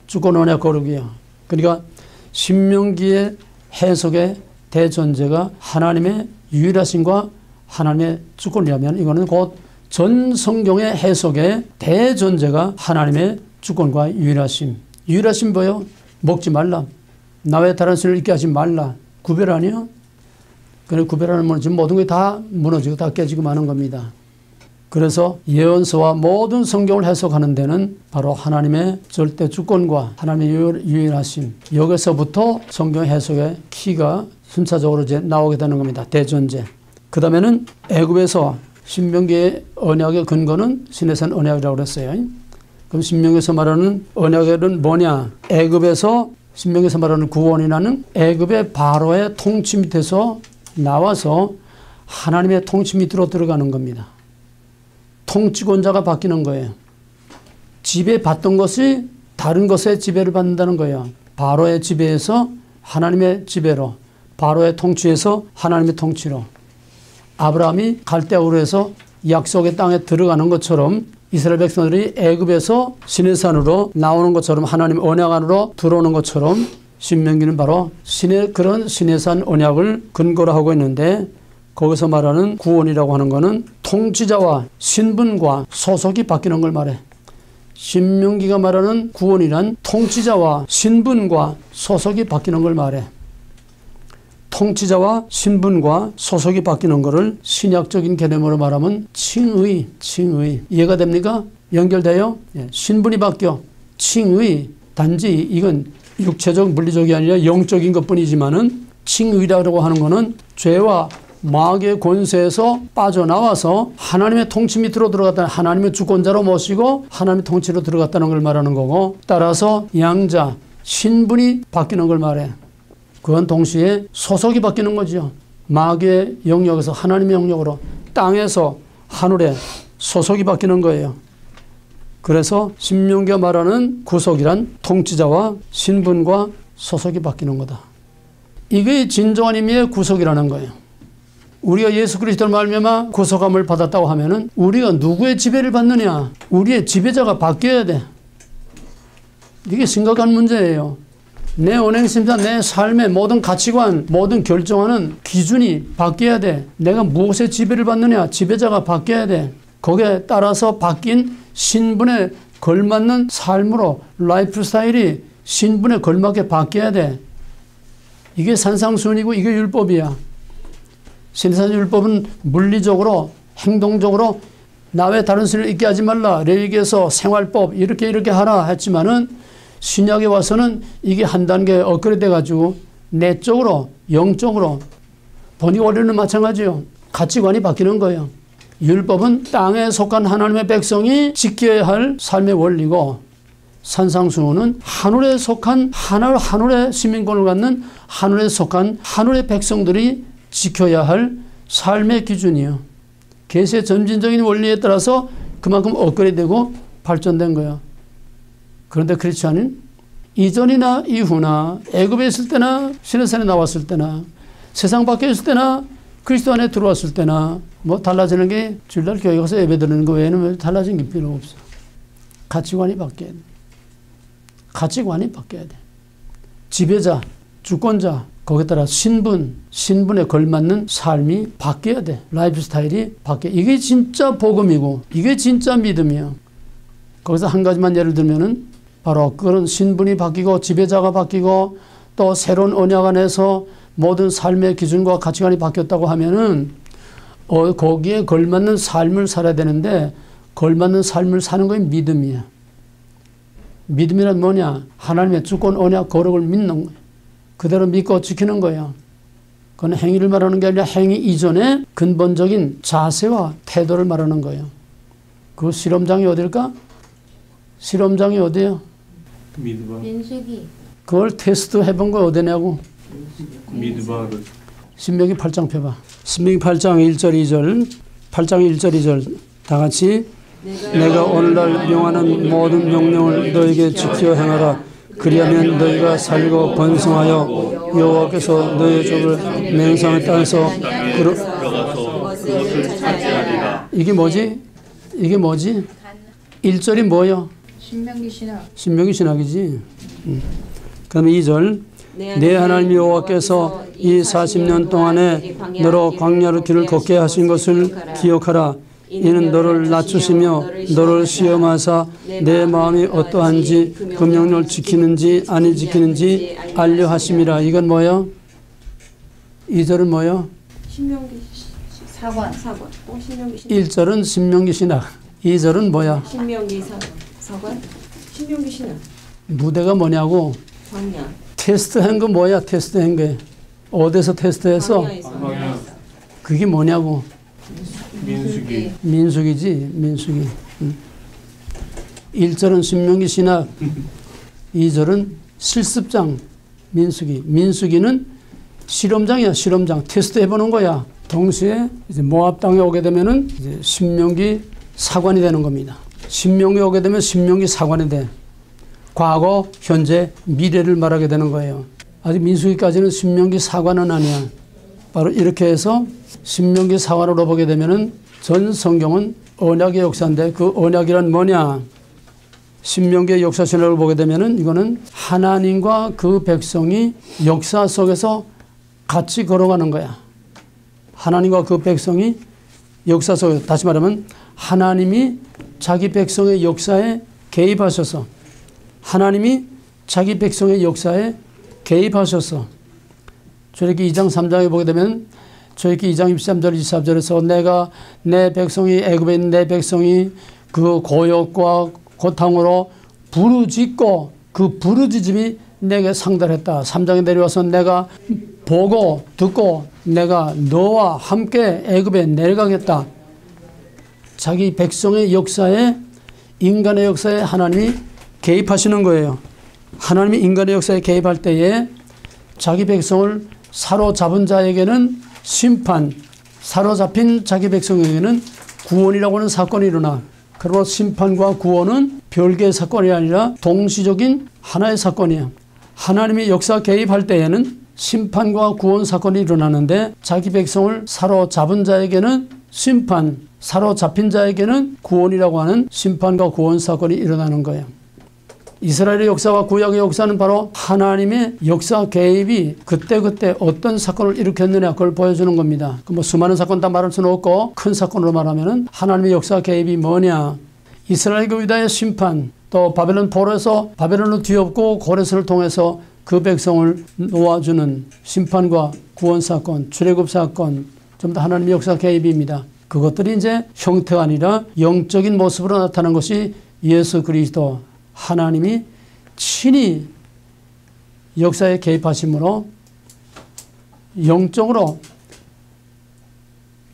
주권, 언약, 거룩이요. 그러니까 신명기의 해석의 대전제가 하나님의 유일하심과 하나님의 주권이라면 이거는 곧 전 성경의 해석의 대전제가 하나님의 주권과 유일하심. 유일하심 뭐요? 먹지 말라. 나 외에 다른 신을 있게 하지 말라. 구별 아니요? 그래 구별하는 건 지금 모든 게 다 무너지고 다 깨지고 마는 겁니다. 그래서 예언서와 모든 성경을 해석하는 데는 바로 하나님의 절대 주권과 하나님의 유일하심. 여기서부터 성경 해석의 키가 순차적으로 이제 나오게 되는 겁니다. 대전제. 그 다음에는 애굽에서 신명기의 언약의 근거는 시내산 언약이라고 그랬어요. 그럼 신명기에서 말하는 언약은 뭐냐? 애굽에서 신명기에서 말하는 구원이라는 애굽의 바로의 통치 밑에서 나와서 하나님의 통치 밑으로 들어가는 겁니다. 통치권자가 바뀌는 거예요. 지배받던 것이 다른 것에 지배를 받는다는 거예요. 바로의 지배에서 하나님의 지배로, 바로의 통치에서 하나님의 통치로. 아브라함이 갈대아우르에서 약속의 땅에 들어가는 것처럼 이스라엘 백성들이 애굽에서 시내산으로 나오는 것처럼 하나님 언약 안으로 들어오는 것처럼 신명기는 바로 그런 시내산 언약을 근거로 하고 있는데 거기서 말하는 구원이라고 하는 것은 통치자와 신분과 소속이 바뀌는 걸 말해. 신명기가 말하는 구원이란 통치자와 신분과 소속이 바뀌는 걸 말해. 통치자와 신분과 소속이 바뀌는 것을 신약적인 개념으로 말하면 칭의. 이해가 됩니까? 연결돼요? 예. 신분이 바뀌어. 칭의. 단지 이건 육체적, 물리적이 아니라 영적인 것뿐이지만은 칭의라고 하는 것은 죄와 마귀의 권세에서 빠져나와서 하나님의 통치 밑으로 들어갔다는 하나님의 주권자로 모시고 하나님의 통치로 들어갔다는 걸 말하는 거고 따라서 양자, 신분이 바뀌는 걸 말해. 그건 동시에 소속이 바뀌는 거죠. 마귀의 영역에서 하나님의 영역으로 땅에서 하늘에 소속이 바뀌는 거예요. 그래서 신명기가 말하는 구속이란 통치자와 신분과 소속이 바뀌는 거다. 이게 진정한 의미의 구속이라는 거예요. 우리가 예수 그리스도를 말미암아 구속함을 받았다고 하면은 우리가 누구의 지배를 받느냐? 우리의 지배자가 바뀌어야 돼. 이게 심각한 문제예요. 내 언행심사, 내 삶의 모든 가치관, 모든 결정하는 기준이 바뀌어야 돼. 내가 무엇의 지배를 받느냐? 지배자가 바뀌어야 돼. 거기에 따라서 바뀐 신분에 걸맞는 삶으로 라이프 스타일이 신분에 걸맞게 바뀌어야 돼. 이게 산상수훈이고 이게 율법이야. 신해산 율법은 물리적으로 행동적으로 나 외 다른 신을 있게 하지 말라. 레위기에서 생활법 이렇게 하라 했지만은 신약에 와서는 이게 한 단계 업그레이드 돼가지고 내적으로 영적으로 본의 원리는 마찬가지요. 가치관이 바뀌는 거예요. 율법은 땅에 속한 하나님의 백성이 지켜야 할 삶의 원리고 산상수훈은 하늘에 속한 하늘의 시민권을 갖는 하늘에 속한 하늘의 백성들이 지켜야 할 삶의 기준이에요. 계시의 점진적인 원리에 따라서 그만큼 업그레이드되고 발전된 거예요. 그런데 그렇지 않은 이전이나 이후나 애굽에 있을 때나 시내산에 나왔을 때나 세상 밖에 있을 때나 그리스도 안에 들어왔을 때나 뭐 달라지는 게 주일날 교회 가서 예배 드리는 거 외에는 달라진 게 필요 없어. 가치관이 바뀌어야 돼. 가치관이 바뀌어야 돼. 지배자, 주권자, 거기에 따라 신분에 걸맞는 삶이 바뀌어야 돼. 라이프 스타일이 바뀌어. 이게 진짜 복음이고 이게 진짜 믿음이에요. 거기서 한 가지만 예를 들면은 바로 그런 신분이 바뀌고 지배자가 바뀌고 또 새로운 언약 안에서 모든 삶의 기준과 가치관이 바뀌었다고 하면은 거기에 걸맞는 삶을 살아야 되는데 걸맞는 삶을 사는 게 믿음이야. 믿음이란 뭐냐? 하나님의 주권, 언약, 거룩을 믿는 거예요. 그대로 믿고 지키는 거예요. 그건 행위를 말하는 게 아니라 행위 이전에 근본적인 자세와 태도를 말하는 거예요. 그 실험장이 어딜까? 실험장이 어디예요? 민수기. 그걸 테스트 해본 거 어디냐고? 미드바르. 신명기 8장 펴봐. 신명기 8장 1절 2절 8장 1절 2절 다 같이 내가 오늘날 명하는 모든 명령을 너에게 지켜 행하라. 그리하면 너희가 살고 번성하여 여호와께서 너희의 족을 맹성에 따라서 이게 뭐지? 이게 뭐지? 1절이 뭐요? 신명기 신학. 신명기 신학이지. 그다음에 2절 내 하나님 여호와께서 이 40년 동안에 너로 광야로 길을 걷게 하신 것을 기억하라. 이는 너를 낮추시며 너를 시험하사 내 마음이 어떠한지 그 명령을 지키는지 아니 지키는지 알려 하심이라. 이건 뭐요? 2절은 뭐요? 신명기 사관. 신명기 신학. 1절은 신명기 신학. 2절은 뭐야? 신명기 사관. 신명기 신학. 무대가 뭐냐고? 광야. 테스트한 거 뭐야? 테스트한 게 어디서 테스트해서? 그게 뭐냐고? 민수기지. 민수기. 1절은 신명기 신학, 2절은 실습장 민수기. 민수기는 실험장이야. 실험장. 테스트 해보는 거야. 동시에 이제 모압 땅에 오게 되면은 이제 신명기 사관이 되는 겁니다. 신명기 오게 되면 신명기 사관이 돼. 과거, 현재, 미래를 말하게 되는 거예요. 아직 민수기까지는 신명기 사관은 아니야. 바로 이렇게 해서 신명기 사관으로 보게 되면은 전 성경은 언약의 역사인데 그 언약이란 뭐냐? 신명기의 역사 신학을 보게 되면은 이거는 하나님과 그 백성이 역사 속에서 같이 걸어가는 거야. 하나님과 그 백성이 역사 속에서, 다시 말하면 하나님이 자기 백성의 역사에 개입하셔서, 하나님이 자기 백성의 역사에 개입하셔서, 출애굽기 2장 3장에 보게 되면 출애굽기 2장 23절 24절에서 내가 내 백성이 애굽에 있는 내 백성이 그 고역과 고탕으로 부르짖고 그 부르짖음이 내게 상달했다. 3장에 내려와서 내가 보고 듣고 내가 너와 함께 애굽에 내려가겠다. 자기 백성의 역사에, 인간의 역사에 하나님이 개입하시는 거예요. 하나님이 인간의 역사에 개입할 때에 자기 백성을 사로잡은 자에게는 심판, 사로잡힌 자기 백성에게는 구원이라고 하는 사건이 일어나. 그리고 심판과 구원은 별개의 사건이 아니라 동시적인 하나의 사건이야. 하나님이 역사 개입할 때에는 심판과 구원 사건이 일어나는데 자기 백성을 사로잡은 자에게는 심판, 사로잡힌 자에게는 구원이라고 하는 심판과 구원 사건이 일어나는 거예요. 이스라엘의 역사와 구약의 역사는 바로 하나님의 역사 개입이 그때그때 어떤 사건을 일으켰느냐 그걸 보여주는 겁니다. 뭐 수많은 사건 다 말할 수는 없고 큰 사건으로 말하면 하나님의 역사 개입이 뭐냐. 이스라엘과 유다의 심판, 또 바벨론 포로에서 바벨론을 뒤엎고 고레스를 통해서 그 백성을 놓아주는 심판과 구원 사건, 출애굽 사건, 전부 다 하나님의 역사 개입입니다. 그것들이 이제 형태가 아니라 영적인 모습으로 나타난 것이 예수 그리스도 하나님이 친히 역사에 개입하심으로 영적으로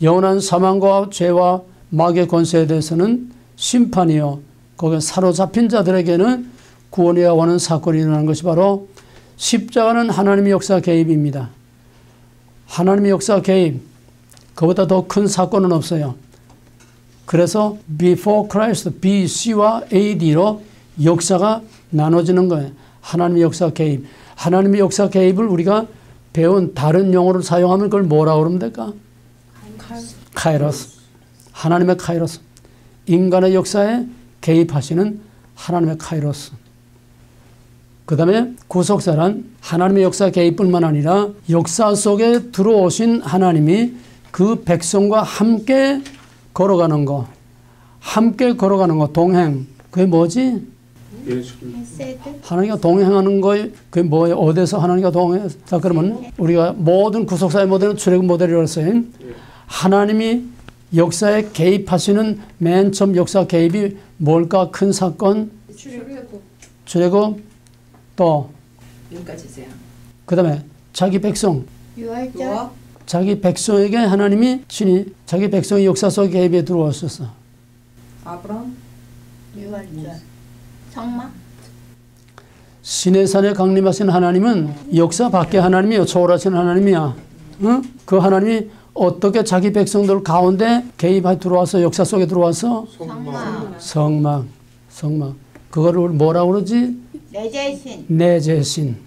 영원한 사망과 죄와 마귀의 권세에 대해서는 심판이요, 거기에 사로잡힌 자들에게는 구원이야 하는 사건이 일어나는 것이 바로 십자가는 하나님의 역사 개입입니다. 하나님의 역사 개입, 그보다 더 큰 사건은 없어요. 그래서 before Christ, BC와 AD로 역사가 나눠지는 거예요. 하나님의 역사 개입. 하나님의 역사 개입을 우리가 배운 다른 용어를 사용하면 그걸 뭐라고 그러면 될까? 카이로스. 하나님의 카이로스. 인간의 역사에 개입하시는 하나님의 카이로스. 그 다음에 구속사란 하나님의 역사 개입뿐만 아니라 역사 속에 들어오신 하나님이 그 백성과 함께 걸어가는 거. 함께 걸어가는 거. 동행. 그게 뭐지? 하나님과 동행하는 거에 그게 뭐예요? 어디서 하나님과 동행? 자, 그러면 우리가 모든 구속사의 모델은 출애굽 모델이라고 했어요. 하나님이 역사에 개입하시는 맨 처음 역사 개입이 뭘까? 큰 사건? 출애굽. 또 여기까지세요. 그 다음에 자기 백성. 유월절. 자기 백성에게 하나님이 친히 자기 백성의 역사 속에 개입에 들어왔었어. 아브람. 유월절. 성막. 시내산에 강림하신 하나님은 역사 밖의 하나님이요, 초월하신 하나님이야. 응? 그 하나님이 어떻게 자기 백성들 가운데 개입해 들어와서 역사 속에 들어와서 성막. 성막. 그거를 뭐라고 그러지? 내재신. 내재신.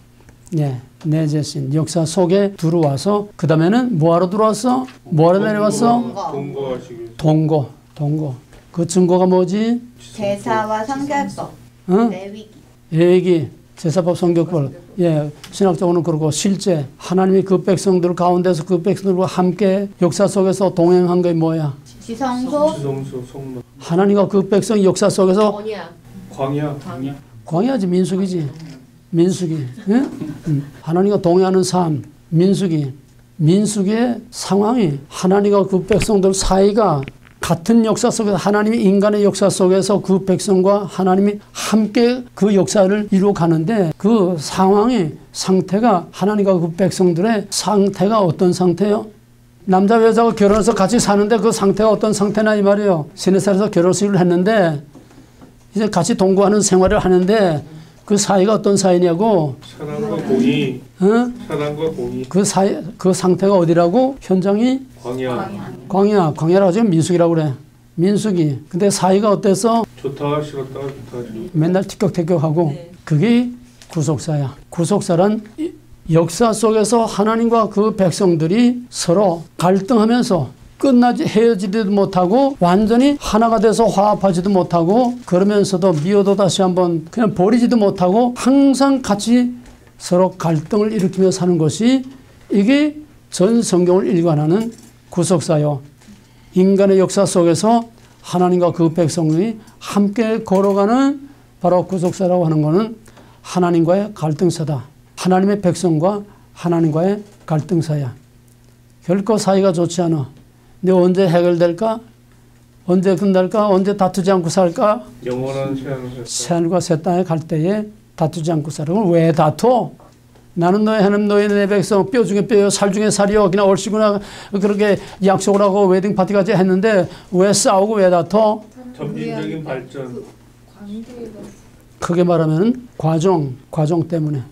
예, 내재신. 역사 속에 들어와서 그 다음에는 뭐하러 들어왔어? 뭐하러 내려왔어? 동거. 그 증거가 뭐지? 제사와 성결법. 응? 레위기. 제사법 성경법. 예, 신학적으로는 그렇고 실제 하나님이 그 백성들 가운데서 그 백성들과 함께 역사 속에서 동행한 게 뭐야? 지성소. 성막. 하나님과 그 백성 역사 속에서 광야지. 민수기지. 민수기. 예? 하나님과 동행하는 삶. 민수기의 상황이 하나님과 그 백성들 사이가 같은 역사 속에서 하나님이 인간의 역사 속에서 그 백성과 하나님이 함께 그 역사를 이루어 가는데 그 상태가 하나님과 그 백성들의 상태가 어떤 상태요? 남자 여자가 결혼해서 같이 사는데 그 상태가 어떤 상태나 이 말이에요. 3살에서 결혼식을 했는데 이제 같이 동거하는 생활을 하는데 그 사이가 어떤 사이냐고. 사랑과 공의. 어? 사랑과 공의. 그 상태가 어디라고? 현장이? 광야라고 지금 민수기라고 그래. 민수기. 근데 사이가 어땠어? 좋다 싫었다 좋다 싫었다. 맨날 티격태격하고. 네. 그게 구속사야. 구속사란 역사 속에서 하나님과 그 백성들이 서로 갈등하면서 끝나지 헤어지지도 못하고 완전히 하나가 돼서 화합하지도 못하고 그러면서도 미워도 다시 한번 그냥 버리지도 못하고 항상 같이 서로 갈등을 일으키며 사는 것이 이게 전 성경을 일관하는 구속사요. 인간의 역사 속에서 하나님과 그 백성이 함께 걸어가는 바로 구속사라고 하는 것은 하나님과의 갈등사다. 하나님의 백성과 하나님과의 갈등사야. 결코 사이가 좋지 않아. 근데 언제 해결될까? 언제 끝날까? 언제 다투지 않고 살까? 영원한 새하늘과 새 땅에 갈 때에 다투지 않고 살아. 그럼 왜 다투? 나는 너의 하나님 너의 내 백성 뼈 중에 뼈요 살 중에 살이요. 그냥 얼씨구나 그렇게 약속을 하고 웨딩 파티까지 했는데 왜 싸우고 왜 다투? 점진적인 발전. 크게 말하면 과정 때문에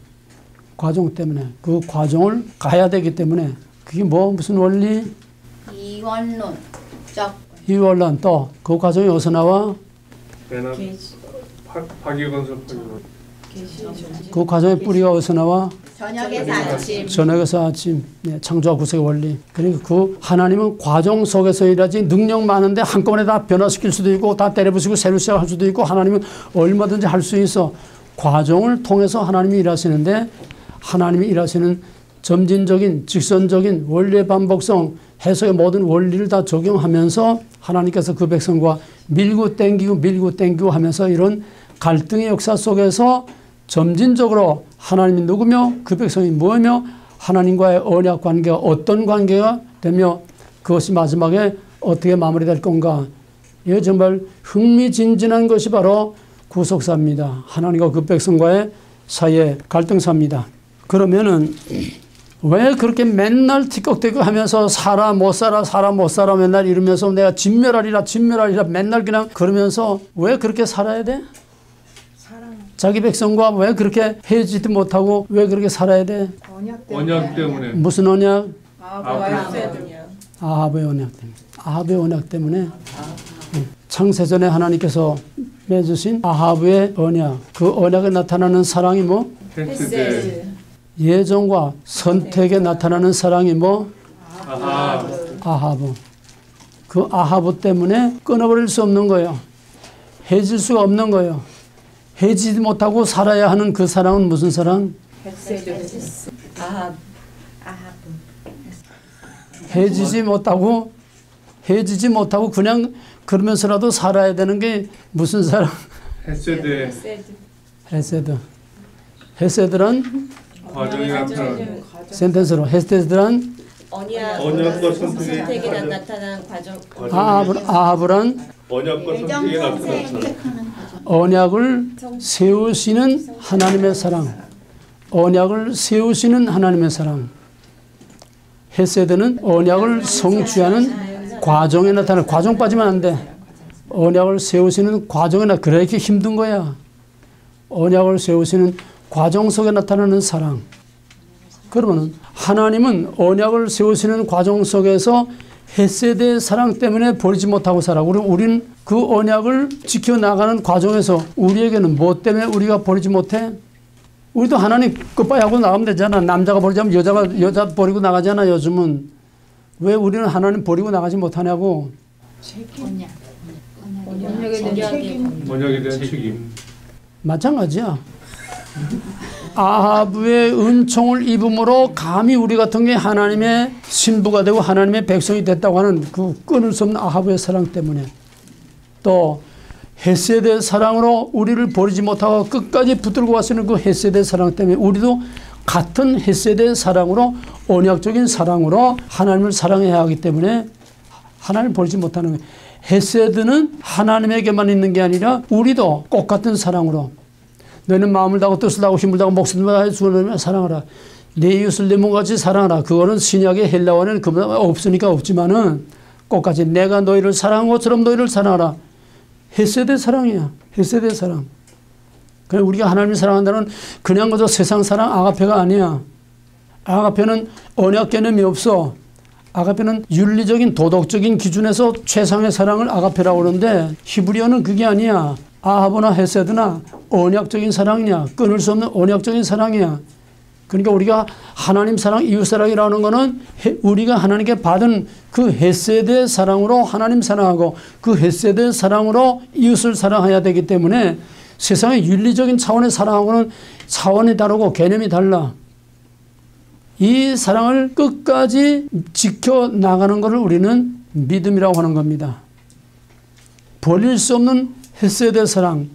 그 과정을 가야 되기 때문에 그게 무슨 원리? 이원론 또 그 과정이 어디서 나와? 파기건설. 그 과정의 뿌리가 어디서 나와? 저녁에서 아침. 저녁에서 아침. 네, 창조와 구속의 원리. 그러니까 그 하나님은 과정 속에서 일하지 능력 많은데 한꺼번에 다 변화시킬 수도 있고 다 때려부수고 새로 시작할 수도 있고 하나님은 얼마든지 할 수 있어. 과정을 통해서 하나님이 일하시는데 하나님이 일하시는 점진적인 직선적인 원리의 반복성 해석의 모든 원리를 다 적용하면서 하나님께서 그 백성과 밀고 땡기고 하면서 이런 갈등의 역사 속에서 점진적으로 하나님이 누구며 그 백성이 뭐며 하나님과의 언약 관계가 어떤 관계가 되며 그것이 마지막에 어떻게 마무리될 건가. 이게 정말 흥미진진한 것이 바로 구속사입니다. 하나님과 그 백성과의 사이의 갈등사입니다. 그러면은 왜 그렇게 맨날 티끌티끌 하면서 살아 못 살아 맨날 이러면서 내가 진멸하리라 맨날 그냥 그러면서 왜 그렇게 살아야 돼? 자기 백성과 왜 그렇게 헤어지지 못하고 왜 그렇게 살아야 돼? 언약 때문에. 무슨 언약? 아합의 언약. 아합의 언약 때문에. 창세전에 하나님께서 맺으신 아합의 언약. 그 언약에 나타나는 사랑이 뭐? 헬스데. 예정과 선택에 나타나는 사랑이 뭐? 아하브. 그 아하브 때문에 끊어버릴 수 없는 거예요. 헤어질 수가 없는 거예요. 헤어지지 못하고 살아야 하는 그 사랑은 무슨 사랑? 아합. 헤어지지 못하고 그냥 그러면서라도 살아야 되는 게 무슨 사랑? 헤세드. 헤세드란 과정이 나타나는. 센텐스로 헤세드란 언약과 선택에 나타난 과정. 아하브란 언약과 선택에 나타나는. 언약을 세우시는 하나님의 사랑. 언약을 세우시는 하나님의 사랑. 헤세드는 언약을 성취하는 과정에 나타나는. 과정 빠지면 안 돼. 언약을 세우시는 과정에 나타나는. 그렇게 힘든 거야. 언약을 세우시는 과정 속에 나타나는 사랑. 그러면 하나님은 언약을 세우시는 과정 속에서 헤세드의 사랑 때문에 버리지 못하고 살아. 우리는 그 언약을 지켜나가는 과정에서 우리에게는 뭐 때문에 우리가 버리지 못해? 우리도 하나님 끝바이 하고 나가면 되잖아. 남자가 버리자면 여자 버리고 나가잖아. 요즘은. 왜 우리는 하나님 버리고 나가지 못하냐고. 언약에 대한 책임. 마찬가지야. 아하브의 은총을 입음으로 감히 우리 같은 게 하나님의 신부가 되고 하나님의 백성이 됐다고 하는 그 끊을 수 없는 아하브의 사랑 때문에, 또 헤세드의 사랑으로 우리를 버리지 못하고 끝까지 붙들고 가시는 그 헤세드의 사랑 때문에 우리도 같은 헤세드의 사랑으로, 언약적인 사랑으로 하나님을 사랑해야 하기 때문에 하나님을 버리지 못하는 거예요. 헤세드는 하나님에게만 있는 게 아니라 우리도 똑같은 사랑으로, 너는 마음을 다하고 뜻을 다하고 힘을 다하고 목숨을 다하여 주님을 사랑하라. 내 이웃을 내 몸같이 사랑하라. 그거는 신약의 헬라어는 그보다 없으니까 없지만은 똑같이 내가 너희를 사랑한 것처럼 너희를 사랑하라. 헤세드의 사랑이야. 헤세드의 사랑. 그래, 우리가 하나님을 사랑한다는 그냥 그저 세상 사랑 아가페가 아니야. 아가페는 언약 개념이 없어. 아가페는 윤리적인 도덕적인 기준에서 최상의 사랑을 아가페라고 그러는데 히브리어는 그게 아니야. 아하브나 헤세드나 언약적인 사랑이냐, 끊을 수 없는 언약적인 사랑이야. 그러니까 우리가 하나님 사랑, 이웃 사랑이라는 거는 우리가 하나님께 받은 그 헤세드의 사랑으로 하나님 사랑하고 그 헤세드의 사랑으로 이웃을 사랑해야 되기 때문에 세상의 윤리적인 차원의 사랑하고는 차원이 다르고 개념이 달라. 이 사랑을 끝까지 지켜나가는 것을 우리는 믿음이라고 하는 겁니다. 버릴 수 없는 헤세드의 사랑,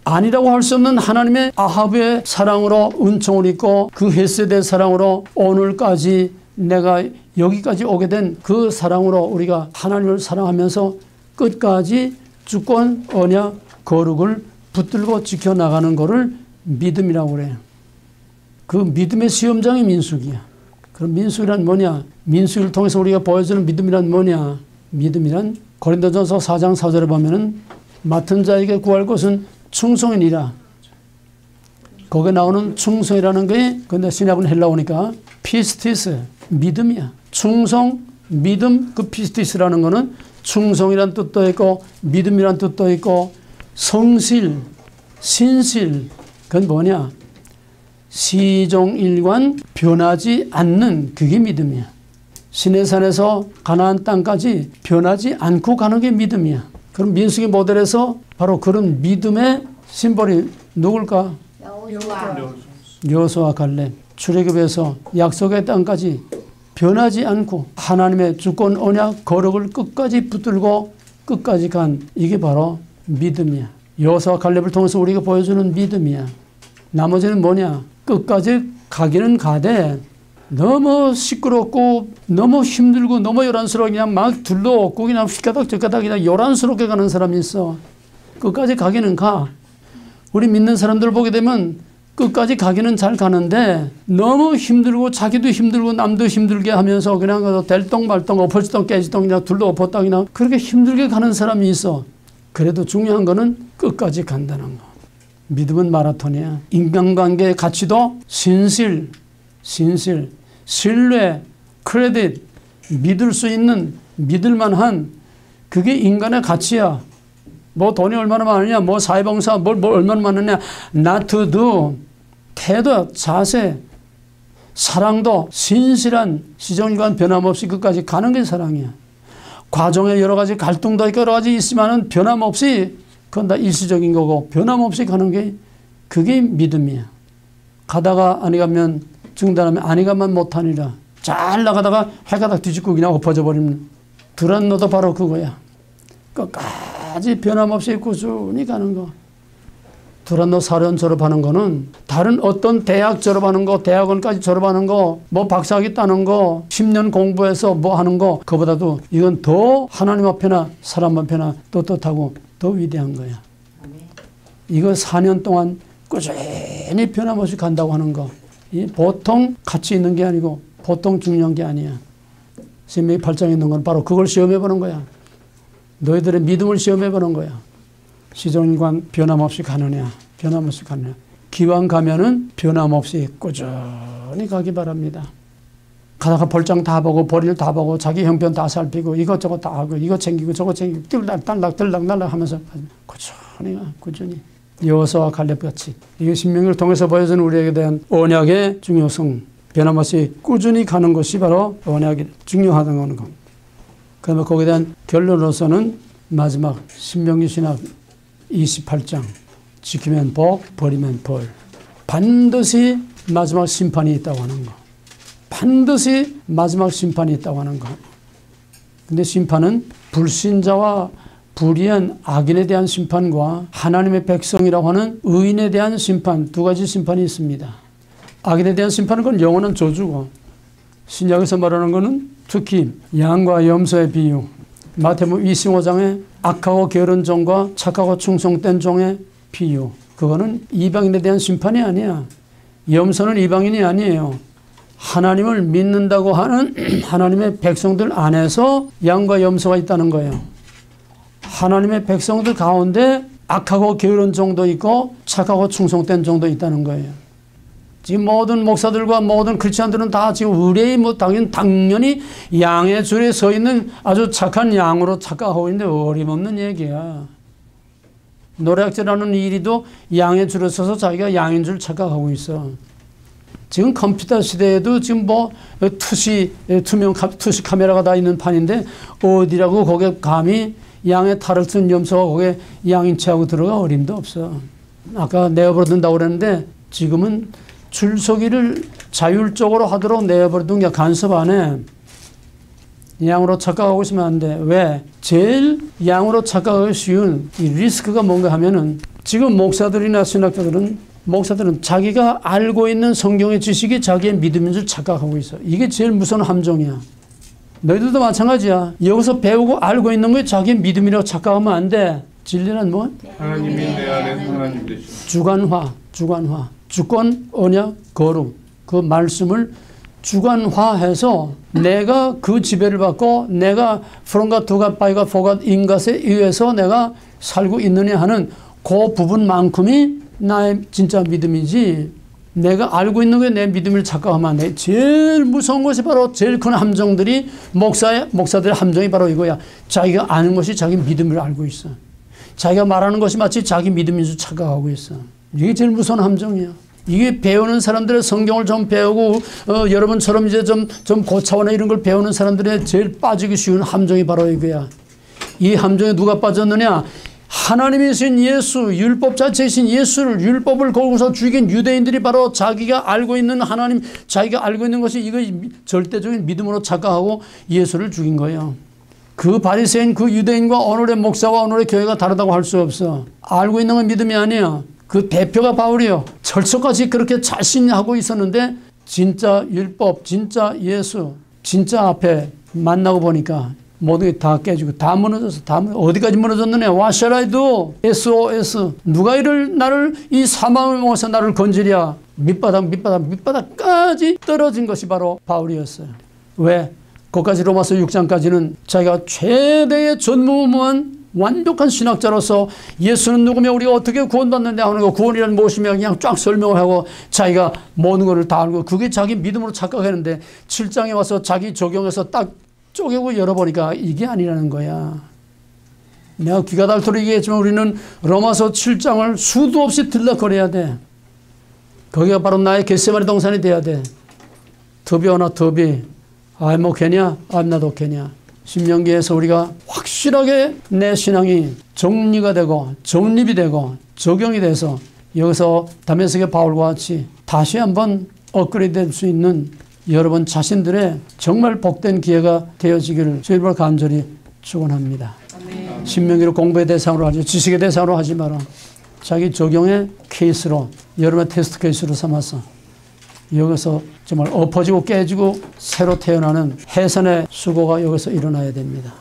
아니라고 할 수 없는 하나님의 아합의 사랑으로 은총을 입고 그 헤세드의 사랑으로 오늘까지 내가 여기까지 오게 된 그 사랑으로 우리가 하나님을 사랑하면서 끝까지 주권, 언약, 거룩을 붙들고 지켜나가는 것을 믿음이라고 그래요. 그 믿음의 시험장이 민수기야. 그럼 민수기란 뭐냐? 민수기를 통해서 우리가 보여주는 믿음이란 뭐냐? 믿음이란 고린도전서 4장 4절에 보면은 맡은 자에게 구할 것은 충성이니라. 거기에 나오는 충성이라는 게 근데 신약은 헬라어니까 피스티스, 믿음이야. 충성, 믿음, 그 피스티스라는 거는 충성이란 뜻도 있고 믿음이란 뜻도 있고 성실, 신실, 그건 뭐냐? 시종일관 변하지 않는 그게 믿음이야. 시내산에서 가나안 땅까지 변하지 않고 가는 게 믿음이야. 그럼 민수기 모델에서 바로 그런 믿음의 심벌이 누굴까? 여호수아 갈렙. 출애굽에서 약속의 땅까지 변하지 않고 하나님의 주권 언약 거룩을 끝까지 붙들고 끝까지 간 이게 바로 믿음이야. 여호수아 갈렙을 통해서 우리가 보여주는 믿음이야. 나머지는 뭐냐? 끝까지 가기는 가되 너무 시끄럽고 너무 힘들고 너무 요란스럽게 그냥 막 둘러없고 그냥 휘가닥 저가닥 그냥 요란스럽게 가는 사람이 있어. 끝까지 가기는 가. 우리 믿는 사람들 보게 되면 끝까지 가기는 잘 가는데 너무 힘들고 자기도 힘들고 남도 힘들게 하면서 그냥 될똥말똥 엎어지똥 깨지똥 그냥 둘러 엎었다 그냥 그렇게 힘들게 가는 사람이 있어. 그래도 중요한 거는 끝까지 간다는 거. 믿음은 마라톤이야. 인간관계의 가치도 신실, 신뢰, 크레딧, 믿을 수 있는, 믿을만한 그게 인간의 가치야. 뭐 돈이 얼마나 많으냐, 뭐 사회봉사 뭘 얼마나 많으냐, not to do, 태도, 자세, 사랑도 신실한 시종일관 변함없이 끝까지 가는 게 사랑이야. 과정에 여러 가지 갈등도 있고 여러 가지 있지만은 변함없이 그건 다 일시적인 거고 변함없이 가는 게 그게 믿음이야. 가다가 아니 가면 중단하면 아니 가면 못하니라. 잘 나가다가 해가닥 뒤집고 그냥 엎어져 버리면 두란노도 바로 그거야. 끝까지 변함없이 꾸준히 가는 거. 두란노 사련 졸업하는 거는 다른 어떤 대학 졸업하는 거, 대학원까지 졸업하는 거, 뭐 박사학위 따는 거, 10년 공부해서 뭐 하는 거, 그보다도 이건 더 하나님 앞에나 사람 앞에나 떳떳하고 더 위대한 거야. 이거 4년 동안 꾸준히 변함없이 간다고 하는 거. 이 보통 가치 있는 게 아니고 보통 중요한 게 아니야. 신명기 8장에 있는 건 바로 그걸 시험해보는 거야. 너희들의 믿음을 시험해보는 거야. 시종일관 변함없이 가느냐, 변함없이 가느냐. 기왕 가면은 변함없이 꾸준히 가기 바랍니다. 가다가 벌장 다 보고 벌일 다 보고 자기 형편 다 살피고 이것저것 다 하고 이거 챙기고 저거 챙기고 들락달락 하면서 꾸준히 여호수아와 갈렙같이 이게 신명기를 통해서 보여주는 우리에게 대한 언약의 중요성, 변함없이 꾸준히 가는 것이 바로 언약이 중요하다는 것. 그러면 거기에 대한 결론으로서는 마지막 신명기 신학 28장 지키면 복, 버리면 벌. 반드시 마지막 심판이 있다고 하는 거. 반드시 마지막 심판이 있다고 하는 거. 근데 심판은 불신자와 불의한 악인에 대한 심판과 하나님의 백성이라고 하는 의인에 대한 심판, 두 가지 심판이 있습니다. 악인에 대한 심판은 그건 영원한 저주고, 신약에서 말하는 것은 특히 양과 염소의 비유, 마태복음 25장에 악하고 게으른 종과 착하고 충성된 종의 비유, 그거는 이방인에 대한 심판이 아니야. 염소는 이방인이 아니에요. 하나님을 믿는다고 하는 하나님의 백성들 안에서 양과 염소가 있다는 거예요. 하나님의 백성들 가운데 악하고 게으른 종도 있고 착하고 충성된 종도 있다는 거예요. 지금 모든 목사들과 모든 크리스찬들은 다 지금 의뢰의 당연히 양의 줄에 서 있는 아주 착한 양으로 착각하고 있는데 어림없는 얘기야. 노래학자라는 이리도 양의 줄에 서서 자기가 양인 줄 착각하고 있어. 지금 컴퓨터 시대에도 지금 뭐 투명 투시 카메라가 다 있는 판인데 어디라고 거기에 감히 양의 탈을 쓴 염소가 거기에 양인 체하고 들어가 어림도 없어. 아까 내어버린다고 그랬는데 지금은 줄서기를 자율적으로 하도록 내어버리던 게 간섭 안 해. 양으로 착각하고 있으면 안 돼. 왜? 제일 양으로 착각하기 쉬운 이 리스크가 뭔가 하면은 지금 목사들이나 신학자들은 자기가 알고 있는 성경의 지식이 자기의 믿음인 줄 착각하고 있어. 이게 제일 무서운 함정이야. 너희들도 마찬가지야. 여기서 배우고 알고 있는 게 자기의 믿음이라고 착각하면 안 돼. 진리는 뭐? 하나님이 내 안에 하나님 되시오. 주관화. 주권, 언약, 거룩. 그 말씀을 주관화해서 내가 그 지배를 받고 내가 from God to God, by God, for God, in God에 의해서 내가 살고 있느냐 하는 그 부분만큼이 나의 진짜 믿음이지, 내가 알고 있는 게 내 믿음을 착각하면 안 돼. 제일 무서운 것이 바로 제일 큰 함정들이 목사들의 함정이 바로 이거야. 자기가 아는 것이 자기 믿음을 알고 있어. 자기가 말하는 것이 마치 자기 믿음인 줄 착각하고 있어. 이게 제일 무서운 함정이야. 이게 배우는 사람들의 성경을 좀 배우고 여러분처럼 이제 좀 고차원의 이런 걸 배우는 사람들의 제일 빠지기 쉬운 함정이 바로 이거야. 이 함정에 누가 빠졌느냐? 하나님이신 예수, 율법 자체이신 예수를, 율법을 걸고서 죽인 유대인들이 바로 자기가 알고 있는 하나님, 자기가 알고 있는 것이 이거 절대적인 믿음으로 착각하고 예수를 죽인 거예요. 그 바리새인, 그 유대인과 오늘의 목사와 오늘의 교회가 다르다고 할 수 없어. 알고 있는 건 믿음이 아니야. 그 대표가 바울이요. 철석같이 그렇게 자신이 하고 있었는데 진짜 율법, 진짜 예수, 진짜 앞에 만나고 보니까 모든 게 다 깨지고 다 무너졌어. 어디까지 무너졌느냐? What shall I do? SOS. 누가 나를 이 사망을 먹어서 나를 건지랴. 밑바닥까지 떨어진 것이 바로 바울이었어요. 왜? 거기까지 로마서 6장까지는 자기가 최대의 전무후무한 완벽한 신학자로서 예수는 누구며 우리가 어떻게 구원받는데 하는 거, 구원이란 무엇이며 그냥 쫙 설명을 하고 자기가 모든 것을 다 알고 그게 자기 믿음으로 착각했는데 7장에 와서 자기 적용해서 딱 쪼개고 열어보니까 이게 아니라는 거야. 내가 귀가 닳도록 얘기했지만 우리는 로마서 7장을 수도 없이 들락거려야 돼. 거기가 바로 나의 겟세마네 동산이 돼야 돼. 더비 오나 더비. I'm okay냐? I'm not okay냐? 신명기에서 우리가 확실하게 내 신앙이 정리가 되고 정립이 되고 적용이 돼서 여기서 다메섹의 바울과 같이 다시 한번 업그레이드 될 수 있는 여러분 자신들의 정말 복된 기회가 되어지기를 주님으로 간절히 축원합니다. 신명기를 공부의 대상으로 하지 지식의 대상으로 하지 마라. 자기 적용의 케이스로 여러분의 테스트 케이스로 삼아서 여기서 정말 엎어지고 깨지고 새로 태어나는 해산의 수고가 여기서 일어나야 됩니다.